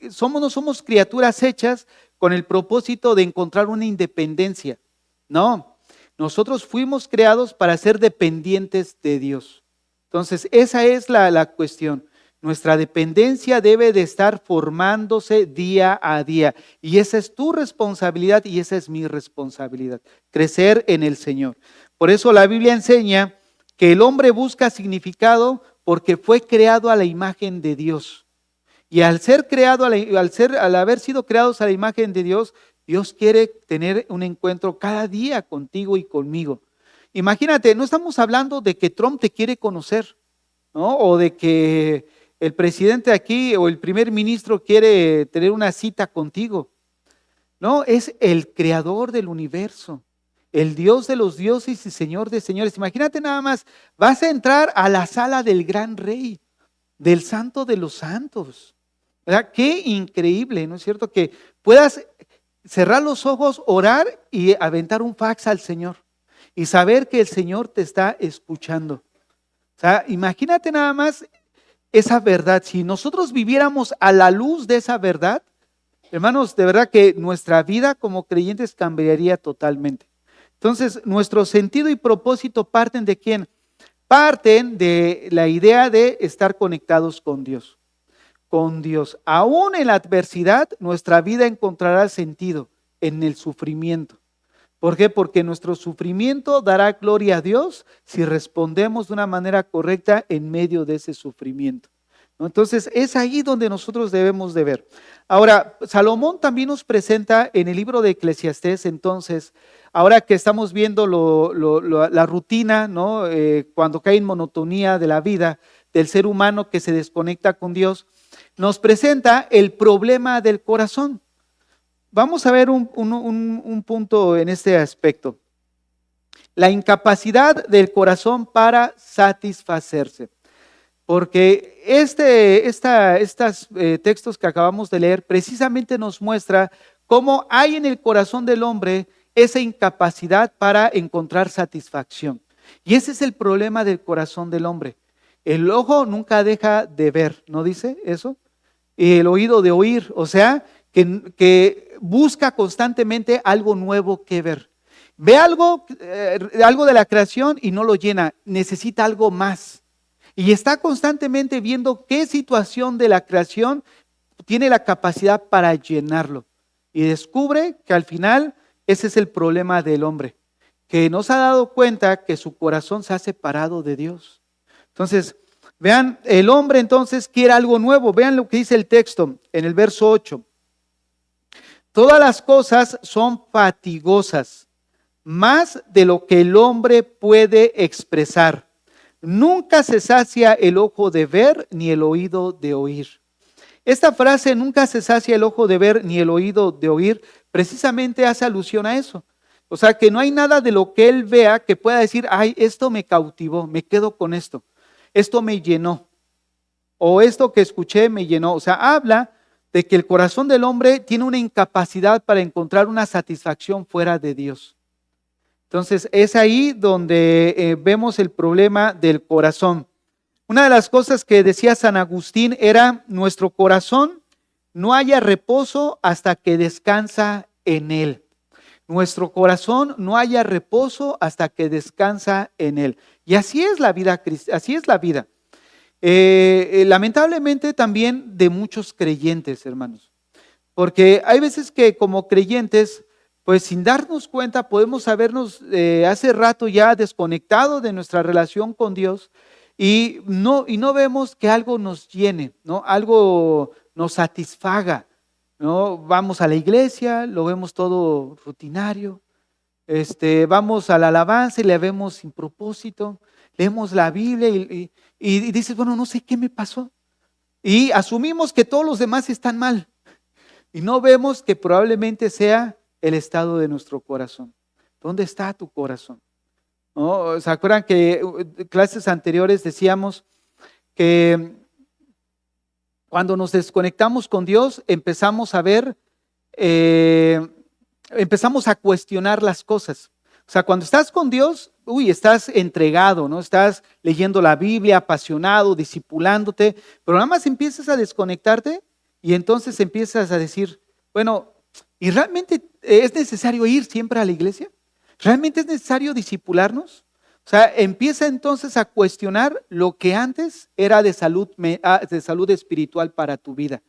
A: somos criaturas hechas con el propósito de encontrar una independencia. No. Nosotros fuimos creados para ser dependientes de Dios. Entonces, esa es la cuestión. Nuestra dependencia debe de estar formándose día a día. Y esa es tu responsabilidad y esa es mi responsabilidad. Crecer en el Señor. Por eso la Biblia enseña que el hombre busca significado porque fue creado a la imagen de Dios. Y al ser creado, al haber sido creados a la imagen de Dios, Dios quiere tener un encuentro cada día contigo y conmigo. Imagínate, no estamos hablando de que Trump te quiere conocer, ¿no? O de que el presidente aquí o el primer ministro quiere tener una cita contigo. No, es el creador del universo, el Dios de los dioses y Señor de señores. Imagínate nada más, vas a entrar a la sala del gran rey, del santo de los santos. ¿Verdad? Qué increíble, ¿no es cierto? Que puedas cerrar los ojos, orar y aventar un fax al Señor y saber que el Señor te está escuchando. O sea, imagínate nada más esa verdad. Si nosotros viviéramos a la luz de esa verdad, hermanos, de verdad que nuestra vida como creyentes cambiaría totalmente. Entonces, nuestro sentido y propósito parten ¿de quién? Parten de la idea de estar conectados con Dios. Con Dios. Aún en la adversidad, nuestra vida encontrará sentido en el sufrimiento. ¿Por qué? Porque nuestro sufrimiento dará gloria a Dios si respondemos de una manera correcta en medio de ese sufrimiento. ¿No? Entonces, es ahí donde nosotros debemos de ver. Ahora, Salomón también nos presenta en el libro de Eclesiastés, entonces, ahora que estamos viendo la rutina, ¿no? Cuando cae en monotonía de la vida del ser humano que se desconecta con Dios, nos presenta el problema del corazón. Vamos a ver un punto en este aspecto. La incapacidad del corazón para satisfacerse. Porque estos textos que acabamos de leer precisamente nos muestra cómo hay en el corazón del hombre esa incapacidad para encontrar satisfacción. Y ese es el problema del corazón del hombre. El ojo nunca deja de ver, ¿no dice eso? Y el oído de oír, o sea, que busca constantemente algo nuevo que ver. Ve algo de la creación y no lo llena, necesita algo más. Y está constantemente viendo qué situación de la creación tiene la capacidad para llenarlo. Y descubre que al final ese es el problema del hombre, que no se ha dado cuenta que su corazón se ha separado de Dios. Entonces, vean, el hombre entonces quiere algo nuevo. Vean lo que dice el texto en el verso 8. Todas las cosas son fatigosas, más de lo que el hombre puede expresar. Nunca se sacia el ojo de ver ni el oído de oír. Esta frase, nunca se sacia el ojo de ver ni el oído de oír, precisamente hace alusión a eso. O sea, que no hay nada de lo que él vea que pueda decir, ay, esto me cautivó, me quedo con esto. Esto me llenó. O esto que escuché me llenó. O sea, habla de que el corazón del hombre tiene una incapacidad para encontrar una satisfacción fuera de Dios. Entonces, es ahí donde vemos el problema del corazón. Una de las cosas que decía San Agustín era, nuestro corazón no halla reposo hasta que descansa en él. Nuestro corazón no halla reposo hasta que descansa en él. Y así es la vida, así es la vida. Lamentablemente también de muchos creyentes, hermanos. Porque hay veces que como creyentes, pues sin darnos cuenta podemos habernos hace rato ya desconectado de nuestra relación con Dios y no vemos que algo nos llene, ¿no? Algo nos satisfaga, ¿no? Vamos a la iglesia, lo vemos todo rutinario, vamos a la alabanza y le vemos sin propósito, leemos la Biblia y dices, bueno, no sé qué me pasó. Y asumimos que todos los demás están mal y no vemos que probablemente sea el estado de nuestro corazón. ¿Dónde está tu corazón? ¿No? ¿Se acuerdan que clases anteriores decíamos que cuando nos desconectamos con Dios empezamos a ver, empezamos a cuestionar las cosas? O sea, cuando estás con Dios, estás entregado, ¿no? Estás leyendo la Biblia, apasionado, discipulándote, pero nada más empiezas a desconectarte y entonces empiezas a decir, bueno, ¿y realmente es necesario ir siempre a la iglesia? ¿Realmente es necesario discipularnos? O sea, empieza entonces a cuestionar lo que antes era de salud espiritual para tu vida,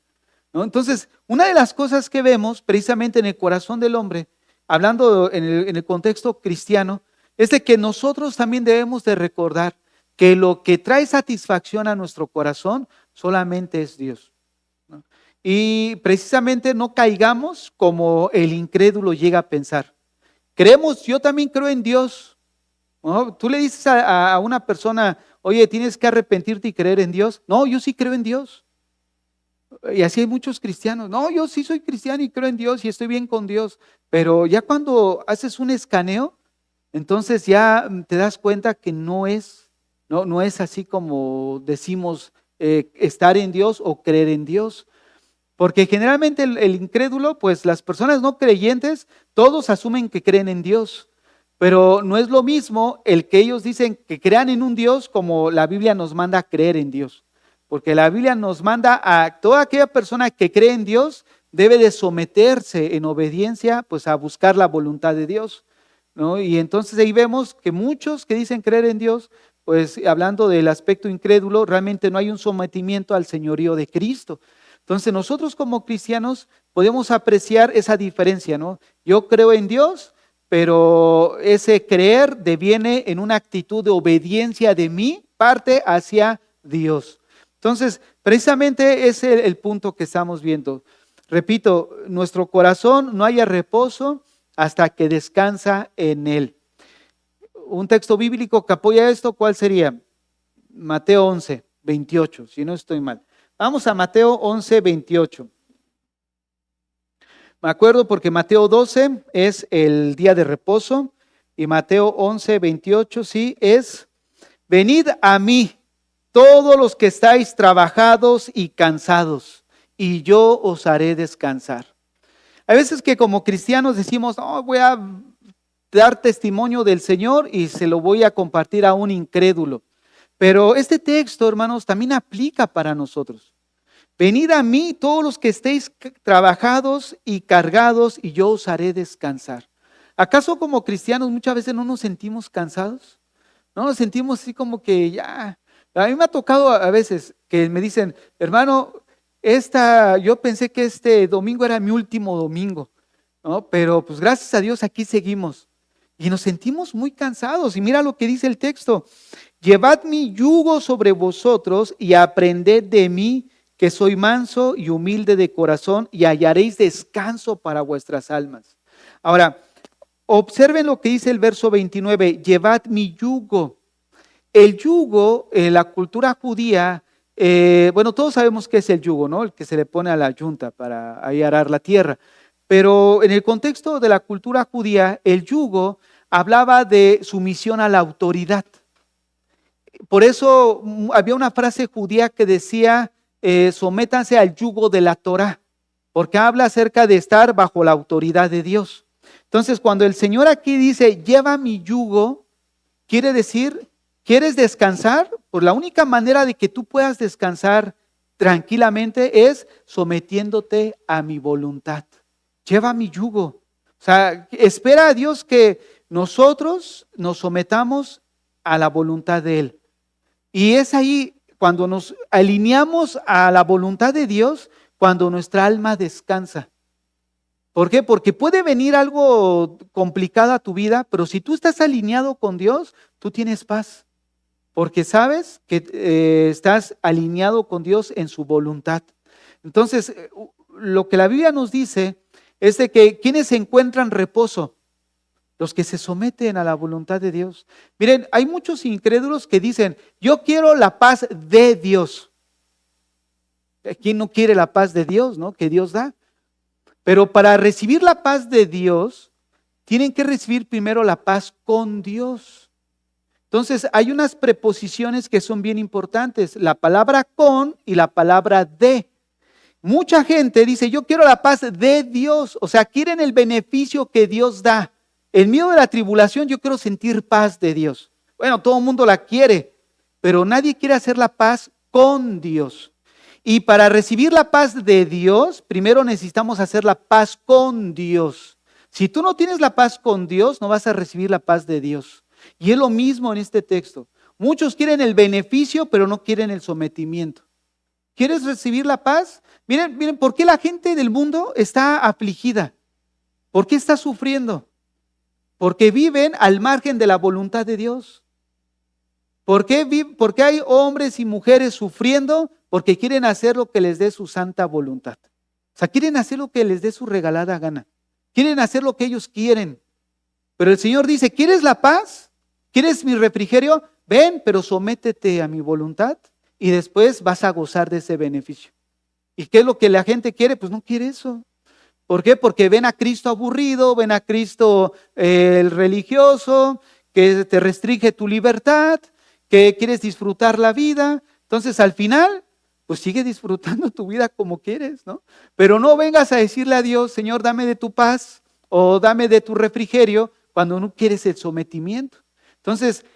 A: ¿no? Entonces, una de las cosas que vemos precisamente en el corazón del hombre, hablando en el contexto cristiano, es de que nosotros también debemos de recordar que lo que trae satisfacción a nuestro corazón solamente es Dios, ¿no? Y precisamente no caigamos como el incrédulo llega a pensar. Creemos, yo también creo en Dios, ¿no? Tú le dices a una persona, oye, tienes que arrepentirte y creer en Dios. No, yo sí creo en Dios. Y así hay muchos cristianos. No, yo sí soy cristiano y creo en Dios y estoy bien con Dios. Pero ya cuando haces un escaneo, entonces ya te das cuenta que no es así como decimos estar en Dios o creer en Dios. Porque generalmente el incrédulo, pues las personas no creyentes, todos asumen que creen en Dios. Pero no es lo mismo el que ellos dicen que crean en un Dios como la Biblia nos manda a creer en Dios. Porque la Biblia nos manda a toda aquella persona que cree en Dios debe de someterse en obediencia pues a buscar la voluntad de Dios, ¿no? Y entonces ahí vemos que muchos que dicen creer en Dios, pues hablando del aspecto incrédulo, realmente no hay un sometimiento al señorío de Cristo. Entonces nosotros como cristianos podemos apreciar esa diferencia, ¿no? Yo creo en Dios, pero ese creer deviene en una actitud de obediencia de mi parte hacia Dios. Entonces, precisamente ese es el punto que estamos viendo. Repito, nuestro corazón no haya reposo hasta que descansa en Él. Un texto bíblico que apoya esto, ¿cuál sería? Mateo 11, 28, si no estoy mal. Vamos a Mateo 11, 28. Me acuerdo porque Mateo 12 es el día de reposo y Mateo 11, 28 sí es, venid a mí todos los que estáis trabajados y cansados, y yo os haré descansar. Hay veces que como cristianos decimos, no, voy a dar testimonio del Señor y se lo voy a compartir a un incrédulo. Pero este texto, hermanos, también aplica para nosotros. Venid a mí todos los que estéis trabajados y cargados, y yo os haré descansar. ¿Acaso como cristianos muchas veces no nos sentimos cansados? ¿No nos sentimos así como que ya? A mí me ha tocado a veces que me dicen, hermano, yo pensé que este domingo era mi último domingo, ¿no? Pero pues gracias a Dios aquí seguimos. Y nos sentimos muy cansados. Y mira lo que dice el texto. Llevad mi yugo sobre vosotros y aprended de mí, que soy manso y humilde de corazón, y hallaréis descanso para vuestras almas. Ahora, observen lo que dice el verso 29. Llevad mi yugo. El yugo, en la cultura judía, bueno, todos sabemos qué es el yugo, ¿no? El que se le pone a la yunta para ahí arar la tierra. Pero en el contexto de la cultura judía, el yugo hablaba de sumisión a la autoridad. Por eso había una frase judía que decía, sométanse al yugo de la Torá, porque habla acerca de estar bajo la autoridad de Dios. Entonces, cuando el Señor aquí dice, lleva mi yugo, quiere decir, ¿quieres descansar? Pues la única manera de que tú puedas descansar tranquilamente es sometiéndote a mi voluntad. Lleva mi yugo. O sea, espera a Dios que nosotros nos sometamos a la voluntad de Él. Y es ahí cuando nos alineamos a la voluntad de Dios, cuando nuestra alma descansa. ¿Por qué? Porque puede venir algo complicado a tu vida, pero si tú estás alineado con Dios, tú tienes paz. Porque sabes que estás alineado con Dios en su voluntad. Entonces, lo que la Biblia nos dice es de que quienes encuentran reposo, los que se someten a la voluntad de Dios. Miren, hay muchos incrédulos que dicen, yo quiero la paz de Dios. ¿Quién no quiere la paz de Dios, no? Que Dios da. Pero para recibir la paz de Dios, tienen que recibir primero la paz con Dios. Entonces, hay unas preposiciones que son bien importantes, la palabra con y la palabra de. Mucha gente dice, yo quiero la paz de Dios, o sea, quieren el beneficio que Dios da. En medio de la tribulación yo quiero sentir paz de Dios. Bueno, todo el mundo la quiere, pero nadie quiere hacer la paz con Dios. Y para recibir la paz de Dios, primero necesitamos hacer la paz con Dios. Si tú no tienes la paz con Dios, no vas a recibir la paz de Dios. Y es lo mismo en este texto. Muchos quieren el beneficio, pero no quieren el sometimiento. ¿Quieres recibir la paz? Miren, ¿por qué la gente del mundo está afligida? ¿Por qué está sufriendo? Porque viven al margen de la voluntad de Dios. ¿Por qué hay hombres y mujeres sufriendo? Porque quieren hacer lo que les dé su santa voluntad. O sea, quieren hacer lo que les dé su regalada gana. Quieren hacer lo que ellos quieren. Pero el Señor dice, ¿quieres la paz? ¿Quieres mi refrigerio? Ven, pero sométete a mi voluntad y después vas a gozar de ese beneficio. ¿Y qué es lo que la gente quiere? Pues no quiere eso. ¿Por qué? Porque ven a Cristo aburrido, ven a Cristo el religioso, que te restringe tu libertad, que quieres disfrutar la vida. Entonces al final, pues sigue disfrutando tu vida como quieres, ¿no? Pero no vengas a decirle a Dios, Señor, dame de tu paz o dame de tu refrigerio cuando no quieres el sometimiento. Entonces,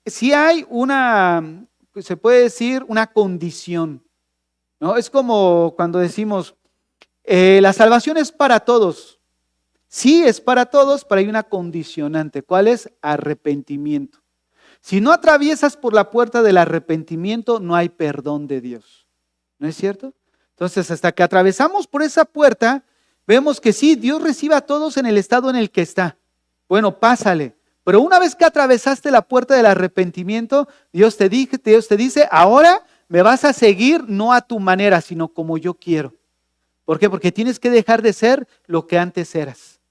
A: si hay se puede decir, una condición, ¿no? Es como cuando decimos, la salvación es para todos. Sí, es para todos, pero hay una condicionante. ¿Cuál es? Arrepentimiento. Si no atraviesas por la puerta del arrepentimiento, no hay perdón de Dios. ¿No es cierto? Entonces, hasta que atravesamos por esa puerta, vemos que sí, Dios recibe a todos en el estado en el que está. Bueno, pásale. Pero una vez que atravesaste la puerta del arrepentimiento, Dios te dice, ahora me vas a seguir no a tu manera, sino como yo quiero. ¿Por qué? Porque tienes que dejar de ser lo que antes eras.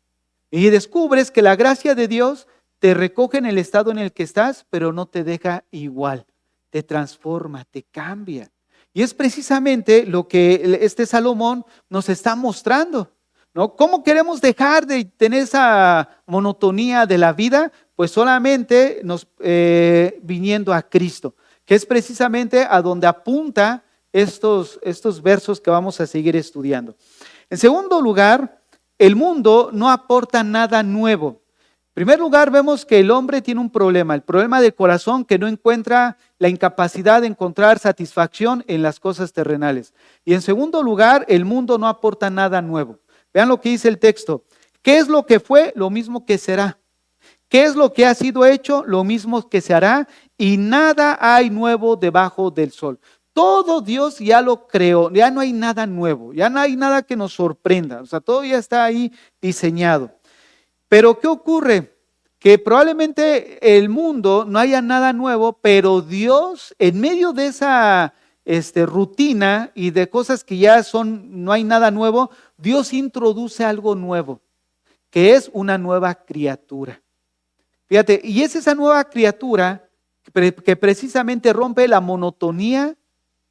A: Y descubres que la gracia de Dios te recoge en el estado en el que estás, pero no te deja igual. Te transforma, te cambia. Y es precisamente lo que este Salomón nos está mostrando, ¿no? ¿Cómo queremos dejar de tener esa monotonía de la vida? Pues solamente viniendo a Cristo, que es precisamente a donde apunta estos versos que vamos a seguir estudiando. En segundo lugar, el mundo no aporta nada nuevo. En primer lugar, vemos que el hombre tiene un problema, el problema del corazón, que no encuentra la incapacidad de encontrar satisfacción en las cosas terrenales. Y en segundo lugar, el mundo no aporta nada nuevo. Vean lo que dice el texto. ¿Qué es lo que fue? Lo mismo que será. ¿Qué es lo que ha sido hecho? Lo mismo que se hará. Y nada hay nuevo debajo del sol. Todo Dios ya lo creó, ya no hay nada nuevo, ya no hay nada que nos sorprenda. O sea, todo ya está ahí diseñado. Pero ¿qué ocurre? Que probablemente el mundo no haya nada nuevo, pero Dios, en medio de esa rutina y de cosas que ya no hay nada nuevo, Dios introduce algo nuevo, que es una nueva criatura. Fíjate, y es esa nueva criatura que precisamente rompe la monotonía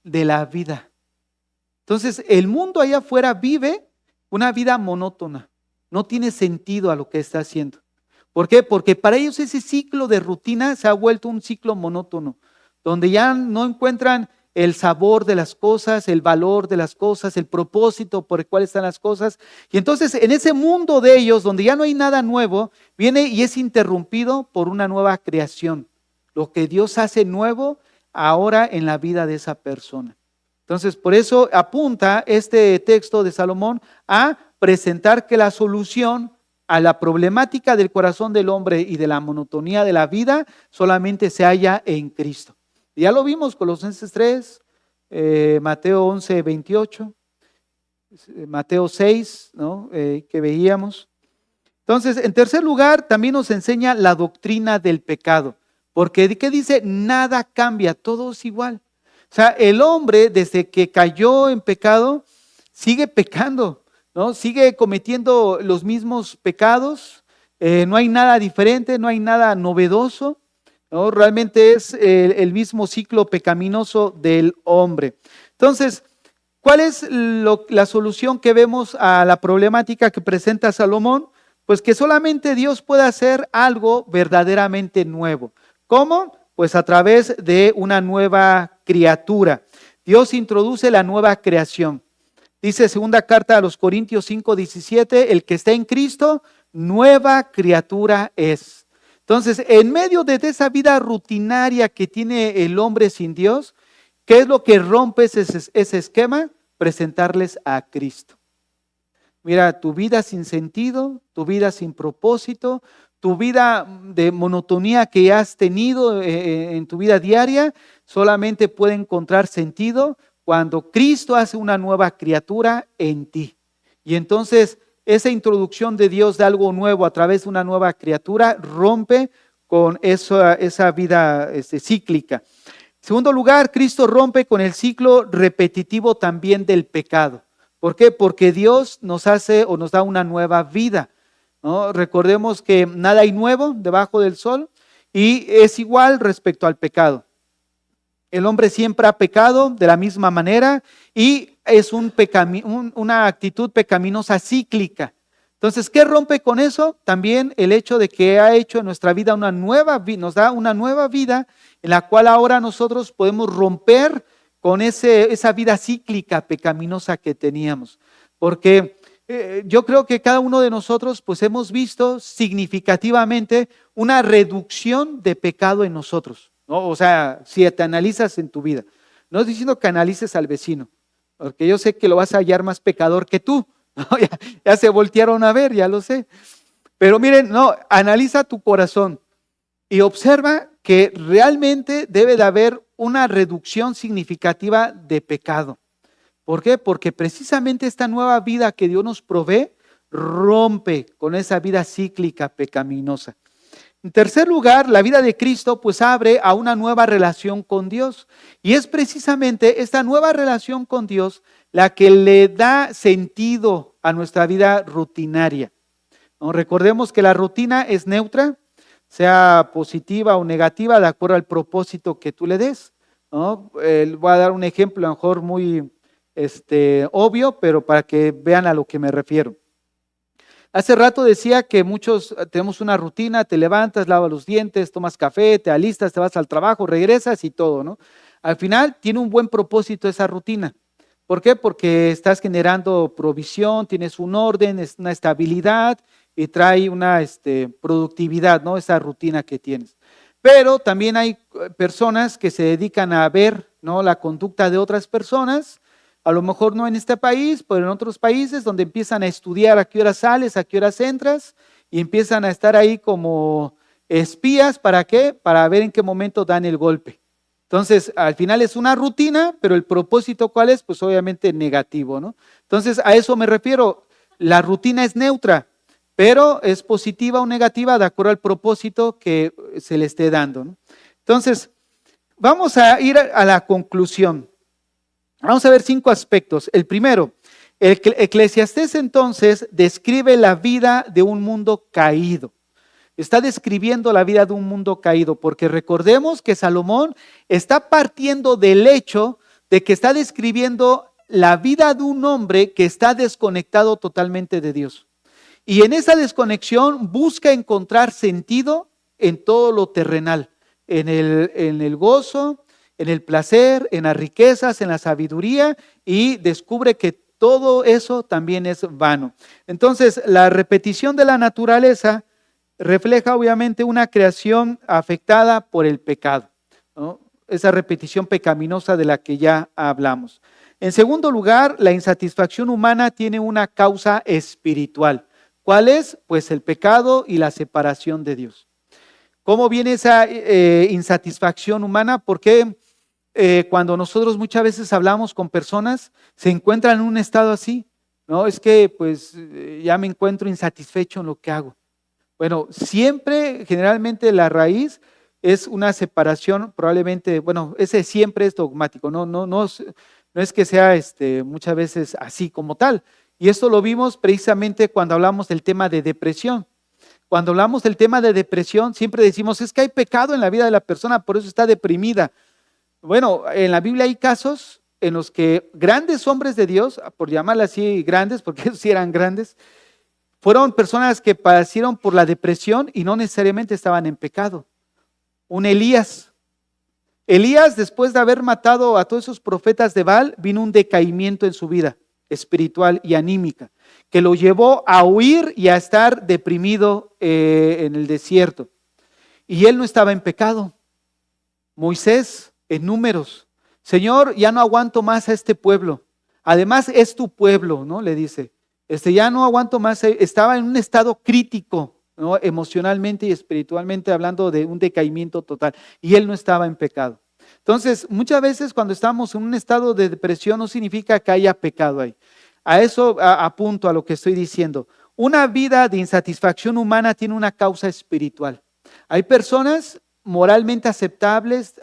A: de la vida. Entonces, el mundo allá afuera vive una vida monótona. No tiene sentido a lo que está haciendo. ¿Por qué? Porque para ellos ese ciclo de rutina se ha vuelto un ciclo monótono, donde ya no encuentran el sabor de las cosas, el valor de las cosas, el propósito por el cual están las cosas. Y entonces en ese mundo de ellos, donde ya no hay nada nuevo, viene y es interrumpido por una nueva creación. Lo que Dios hace nuevo ahora en la vida de esa persona. Entonces, por eso apunta este texto de Salomón a presentar que la solución a la problemática del corazón del hombre y de la monotonía de la vida solamente se halla en Cristo. Y ya lo vimos, Colosenses 3, Mateo 11, 28, Mateo 6, ¿no? Que veíamos. Entonces, en tercer lugar, también nos enseña la doctrina del pecado. Porque, ¿qué dice? Nada cambia, todo es igual. O sea, el hombre desde que cayó en pecado sigue pecando, ¿no? Sigue cometiendo los mismos pecados, no hay nada diferente, no hay nada novedoso, ¿no? Realmente es el mismo ciclo pecaminoso del hombre. Entonces, ¿cuál es la solución que vemos a la problemática que presenta Salomón? Pues que solamente Dios puede hacer algo verdaderamente nuevo. ¿Cómo? Pues a través de una nueva criatura. Dios introduce la nueva creación. Dice segunda carta a los Corintios 5:17, el que está en Cristo, nueva criatura es. Entonces, en medio de esa vida rutinaria que tiene el hombre sin Dios, ¿qué es lo que rompe ese esquema? Presentarles a Cristo. Mira, tu vida sin sentido, tu vida sin propósito, tu vida de monotonía que has tenido en tu vida diaria, solamente puede encontrar sentido cuando Cristo hace una nueva criatura en ti. Y entonces esa introducción de Dios de algo nuevo a través de una nueva criatura rompe con esa vida cíclica. En segundo lugar, Cristo rompe con el ciclo repetitivo también del pecado. ¿Por qué? Porque Dios nos hace o nos da una nueva vida, ¿no? Recordemos que nada hay nuevo debajo del sol y es igual respecto al pecado. El hombre siempre ha pecado de la misma manera y es una actitud pecaminosa cíclica. Entonces, ¿qué rompe con eso? También el hecho de que ha hecho en nuestra vida una nueva vida, nos da una nueva vida en la cual ahora nosotros podemos romper con esa vida cíclica pecaminosa que teníamos. Porque yo creo que cada uno de nosotros pues hemos visto significativamente una reducción de pecado en nosotros, ¿no? O sea, si te analizas en tu vida, no estoy diciendo que analices al vecino, porque yo sé que lo vas a hallar más pecador que tú, ¿no? Ya se voltearon a ver, ya lo sé. Pero miren, no, analiza tu corazón y observa que realmente debe de haber una reducción significativa de pecado. ¿Por qué? Porque precisamente esta nueva vida que Dios nos provee rompe con esa vida cíclica pecaminosa. En tercer lugar, la vida de Cristo pues abre a una nueva relación con Dios. Y es precisamente esta nueva relación con Dios la que le da sentido a nuestra vida rutinaria, ¿no? Recordemos que la rutina es neutra, sea positiva o negativa, de acuerdo al propósito que tú le des, ¿no? Voy a dar un ejemplo, a lo mejor muy obvio, pero para que vean a lo que me refiero. Hace rato decía que muchos tenemos una rutina, te levantas, lavas los dientes, tomas café, te alistas, te vas al trabajo, regresas y todo, ¿no? Al final tiene un buen propósito esa rutina. ¿Por qué? Porque estás generando provisión, tienes un orden, es una estabilidad y trae una productividad, ¿no? Esa rutina que tienes. Pero también hay personas que se dedican a ver, ¿no?, la conducta de otras personas, a lo mejor no en este país, pero en otros países donde empiezan a estudiar a qué horas sales, a qué horas entras y empiezan a estar ahí como espías. ¿Para qué? Para ver en qué momento dan el golpe. Entonces, al final es una rutina, pero el propósito, ¿cuál es? Pues obviamente negativo, ¿no? Entonces, a eso me refiero. La rutina es neutra, pero es positiva o negativa de acuerdo al propósito que se le esté dando, ¿no? Entonces, vamos a ir a la conclusión. Vamos a ver 5 aspectos. El primero, el Eclesiastés entonces describe la vida de un mundo caído. Está describiendo la vida de un mundo caído, porque recordemos que Salomón está partiendo del hecho de que está describiendo la vida de un hombre que está desconectado totalmente de Dios. Y en esa desconexión busca encontrar sentido en todo lo terrenal, en el gozo, en el placer, en las riquezas, en la sabiduría, y descubre que todo eso también es vano. Entonces, la repetición de la naturaleza refleja obviamente una creación afectada por el pecado, ¿no? Esa repetición pecaminosa de la que ya hablamos. En segundo lugar, la insatisfacción humana tiene una causa espiritual. ¿Cuál es? Pues el pecado y la separación de Dios. ¿Cómo viene esa insatisfacción humana? Porque cuando nosotros muchas veces hablamos con personas, se encuentran en un estado así, ¿no? Es que pues ya me encuentro insatisfecho en lo que hago. Bueno, siempre, generalmente la raíz es una separación, probablemente, bueno, ese siempre es dogmático, no es que sea muchas veces así como tal. Y esto lo vimos precisamente cuando hablamos del tema de depresión. Cuando hablamos del tema de depresión, siempre decimos, es que hay pecado en la vida de la persona, por eso está deprimida. Bueno, en la Biblia hay casos en los que grandes hombres de Dios, por llamarla así grandes, porque ellos sí eran grandes, fueron personas que padecieron por la depresión y no necesariamente estaban en pecado. Un Elías, después de haber matado a todos esos profetas de Baal, vino un decaimiento en su vida espiritual y anímica, que lo llevó a huir y a estar deprimido en el desierto. Y él no estaba en pecado. Moisés, en Números, Señor, ya no aguanto más a este pueblo. Además es tu pueblo, ¿no? Le dice. Ya no aguanto más, estaba en un estado crítico, ¿no? Emocionalmente y espiritualmente, hablando de un decaimiento total, y él no estaba en pecado. Entonces, muchas veces cuando estamos en un estado de depresión no significa que haya pecado ahí. A eso apunto a lo que estoy diciendo. Una vida de insatisfacción humana tiene una causa espiritual. Hay personas moralmente aceptables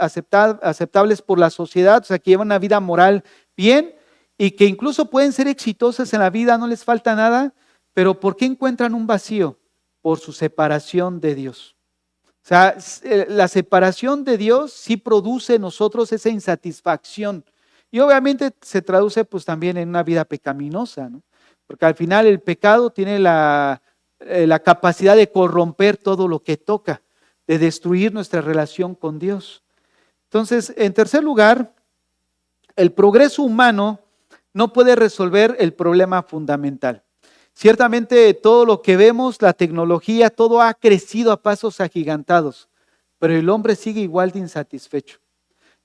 A: por la sociedad, o sea, que llevan una vida moral bien y que incluso pueden ser exitosas en la vida, no les falta nada, pero ¿por qué encuentran un vacío? Por su separación de Dios. O sea, la separación de Dios sí produce en nosotros esa insatisfacción. Y obviamente se traduce pues también en una vida pecaminosa, ¿no? Porque al final el pecado tiene la capacidad de corromper todo lo que toca, de destruir nuestra relación con Dios. Entonces, en tercer lugar, el progreso humano no puede resolver el problema fundamental. Ciertamente todo lo que vemos, la tecnología, todo ha crecido a pasos agigantados, pero el hombre sigue igual de insatisfecho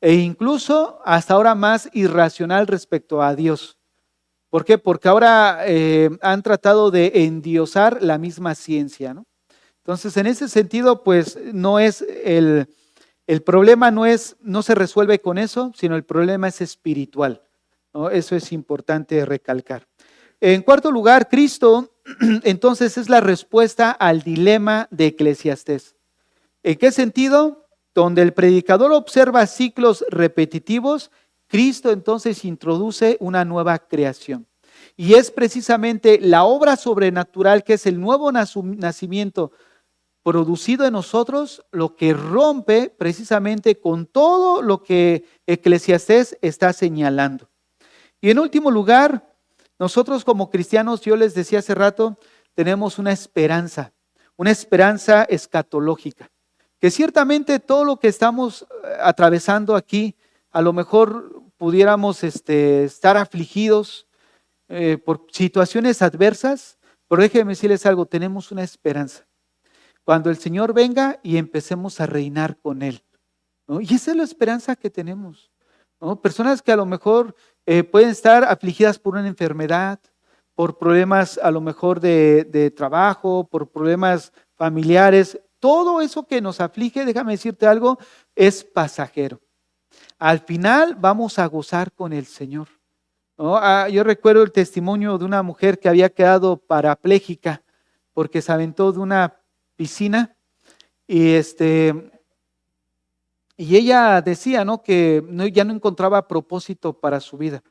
A: e incluso hasta ahora más irracional respecto a Dios. ¿Por qué? Porque ahora han tratado de endiosar la misma ciencia, ¿no? Entonces, en ese sentido, pues no es el problema no se resuelve con eso, sino el problema es espiritual, ¿no? Eso es importante recalcar. En cuarto lugar, Cristo entonces es la respuesta al dilema de Eclesiastés. ¿En qué sentido? Donde el predicador observa ciclos repetitivos, Cristo entonces introduce una nueva creación. Y es precisamente la obra sobrenatural, que es el nuevo nacimiento producido en nosotros, lo que rompe precisamente con todo lo que Eclesiastés está señalando. Y en último lugar, nosotros como cristianos, yo les decía hace rato, tenemos una esperanza escatológica, que ciertamente todo lo que estamos atravesando aquí, a lo mejor pudiéramos estar afligidos por situaciones adversas, pero déjenme decirles algo, tenemos una esperanza. Cuando el Señor venga y empecemos a reinar con Él, ¿no? Y esa es la esperanza que tenemos, ¿no? Personas que a lo mejor pueden estar afligidas por una enfermedad, por problemas a lo mejor de trabajo, por problemas familiares. Todo eso que nos aflige, déjame decirte algo, es pasajero. Al final vamos a gozar con el Señor, ¿no? Yo recuerdo el testimonio de una mujer que había quedado parapléjica porque se aventó de una piscina y ella decía, ¿no?, que ya no encontraba propósito para su vida,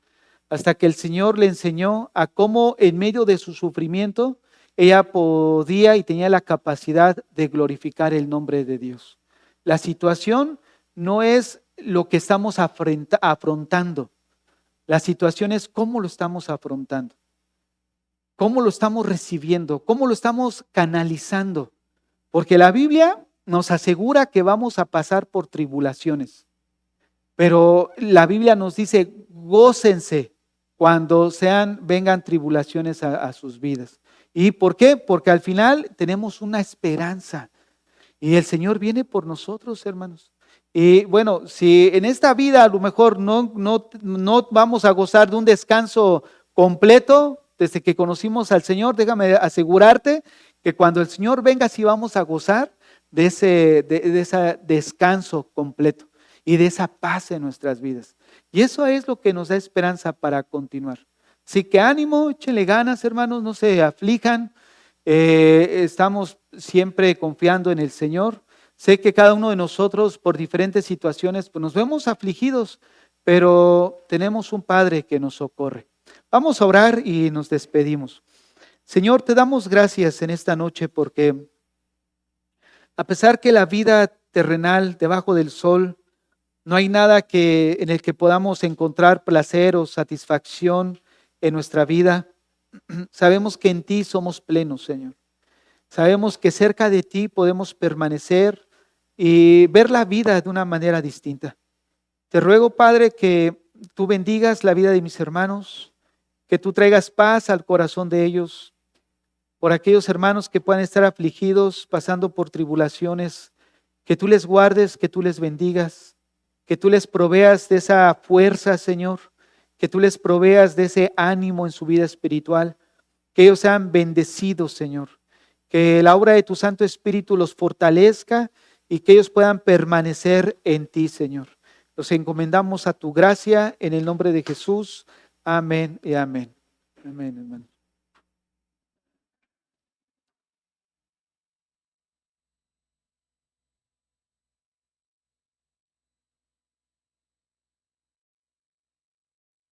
A: hasta que el Señor le enseñó a cómo en medio de su sufrimiento ella podía y tenía la capacidad de glorificar el nombre de Dios. La situación no es lo que estamos afrontando, la situación es cómo lo estamos afrontando, cómo lo estamos recibiendo, cómo lo estamos canalizando, porque la Biblia nos asegura que vamos a pasar por tribulaciones, pero la Biblia nos dice, gócense cuando vengan tribulaciones a sus vidas. ¿Y por qué? Porque al final tenemos una esperanza y el Señor viene por nosotros, hermanos. Y bueno, si en esta vida a lo mejor no vamos a gozar de un descanso completo desde que conocimos al Señor, déjame asegurarte que cuando el Señor venga sí vamos a gozar de ese descanso completo y de esa paz en nuestras vidas. Y eso es lo que nos da esperanza para continuar. Así que ánimo, échenle ganas, hermanos, no se aflijan. Estamos siempre confiando en el Señor. Sé que cada uno de nosotros por diferentes situaciones pues nos vemos afligidos, pero tenemos un Padre que nos socorre. Vamos a orar y nos despedimos. Señor, te damos gracias en esta noche porque a pesar que la vida terrenal debajo del sol, no hay nada en el que podamos encontrar placer o satisfacción en nuestra vida, sabemos que en ti somos plenos, Señor. Sabemos que cerca de ti podemos permanecer y ver la vida de una manera distinta. Te ruego, Padre, que tú bendigas la vida de mis hermanos, que tú traigas paz al corazón de ellos, por aquellos hermanos que puedan estar afligidos, pasando por tribulaciones, que tú les guardes, que tú les bendigas, que tú les proveas de esa fuerza, Señor, que tú les proveas de ese ánimo en su vida espiritual, que ellos sean bendecidos, Señor. Que la obra de tu Santo Espíritu los fortalezca y que ellos puedan permanecer en ti, Señor. Los encomendamos a tu gracia en el nombre de Jesús. Amén y amén. Amén, hermano.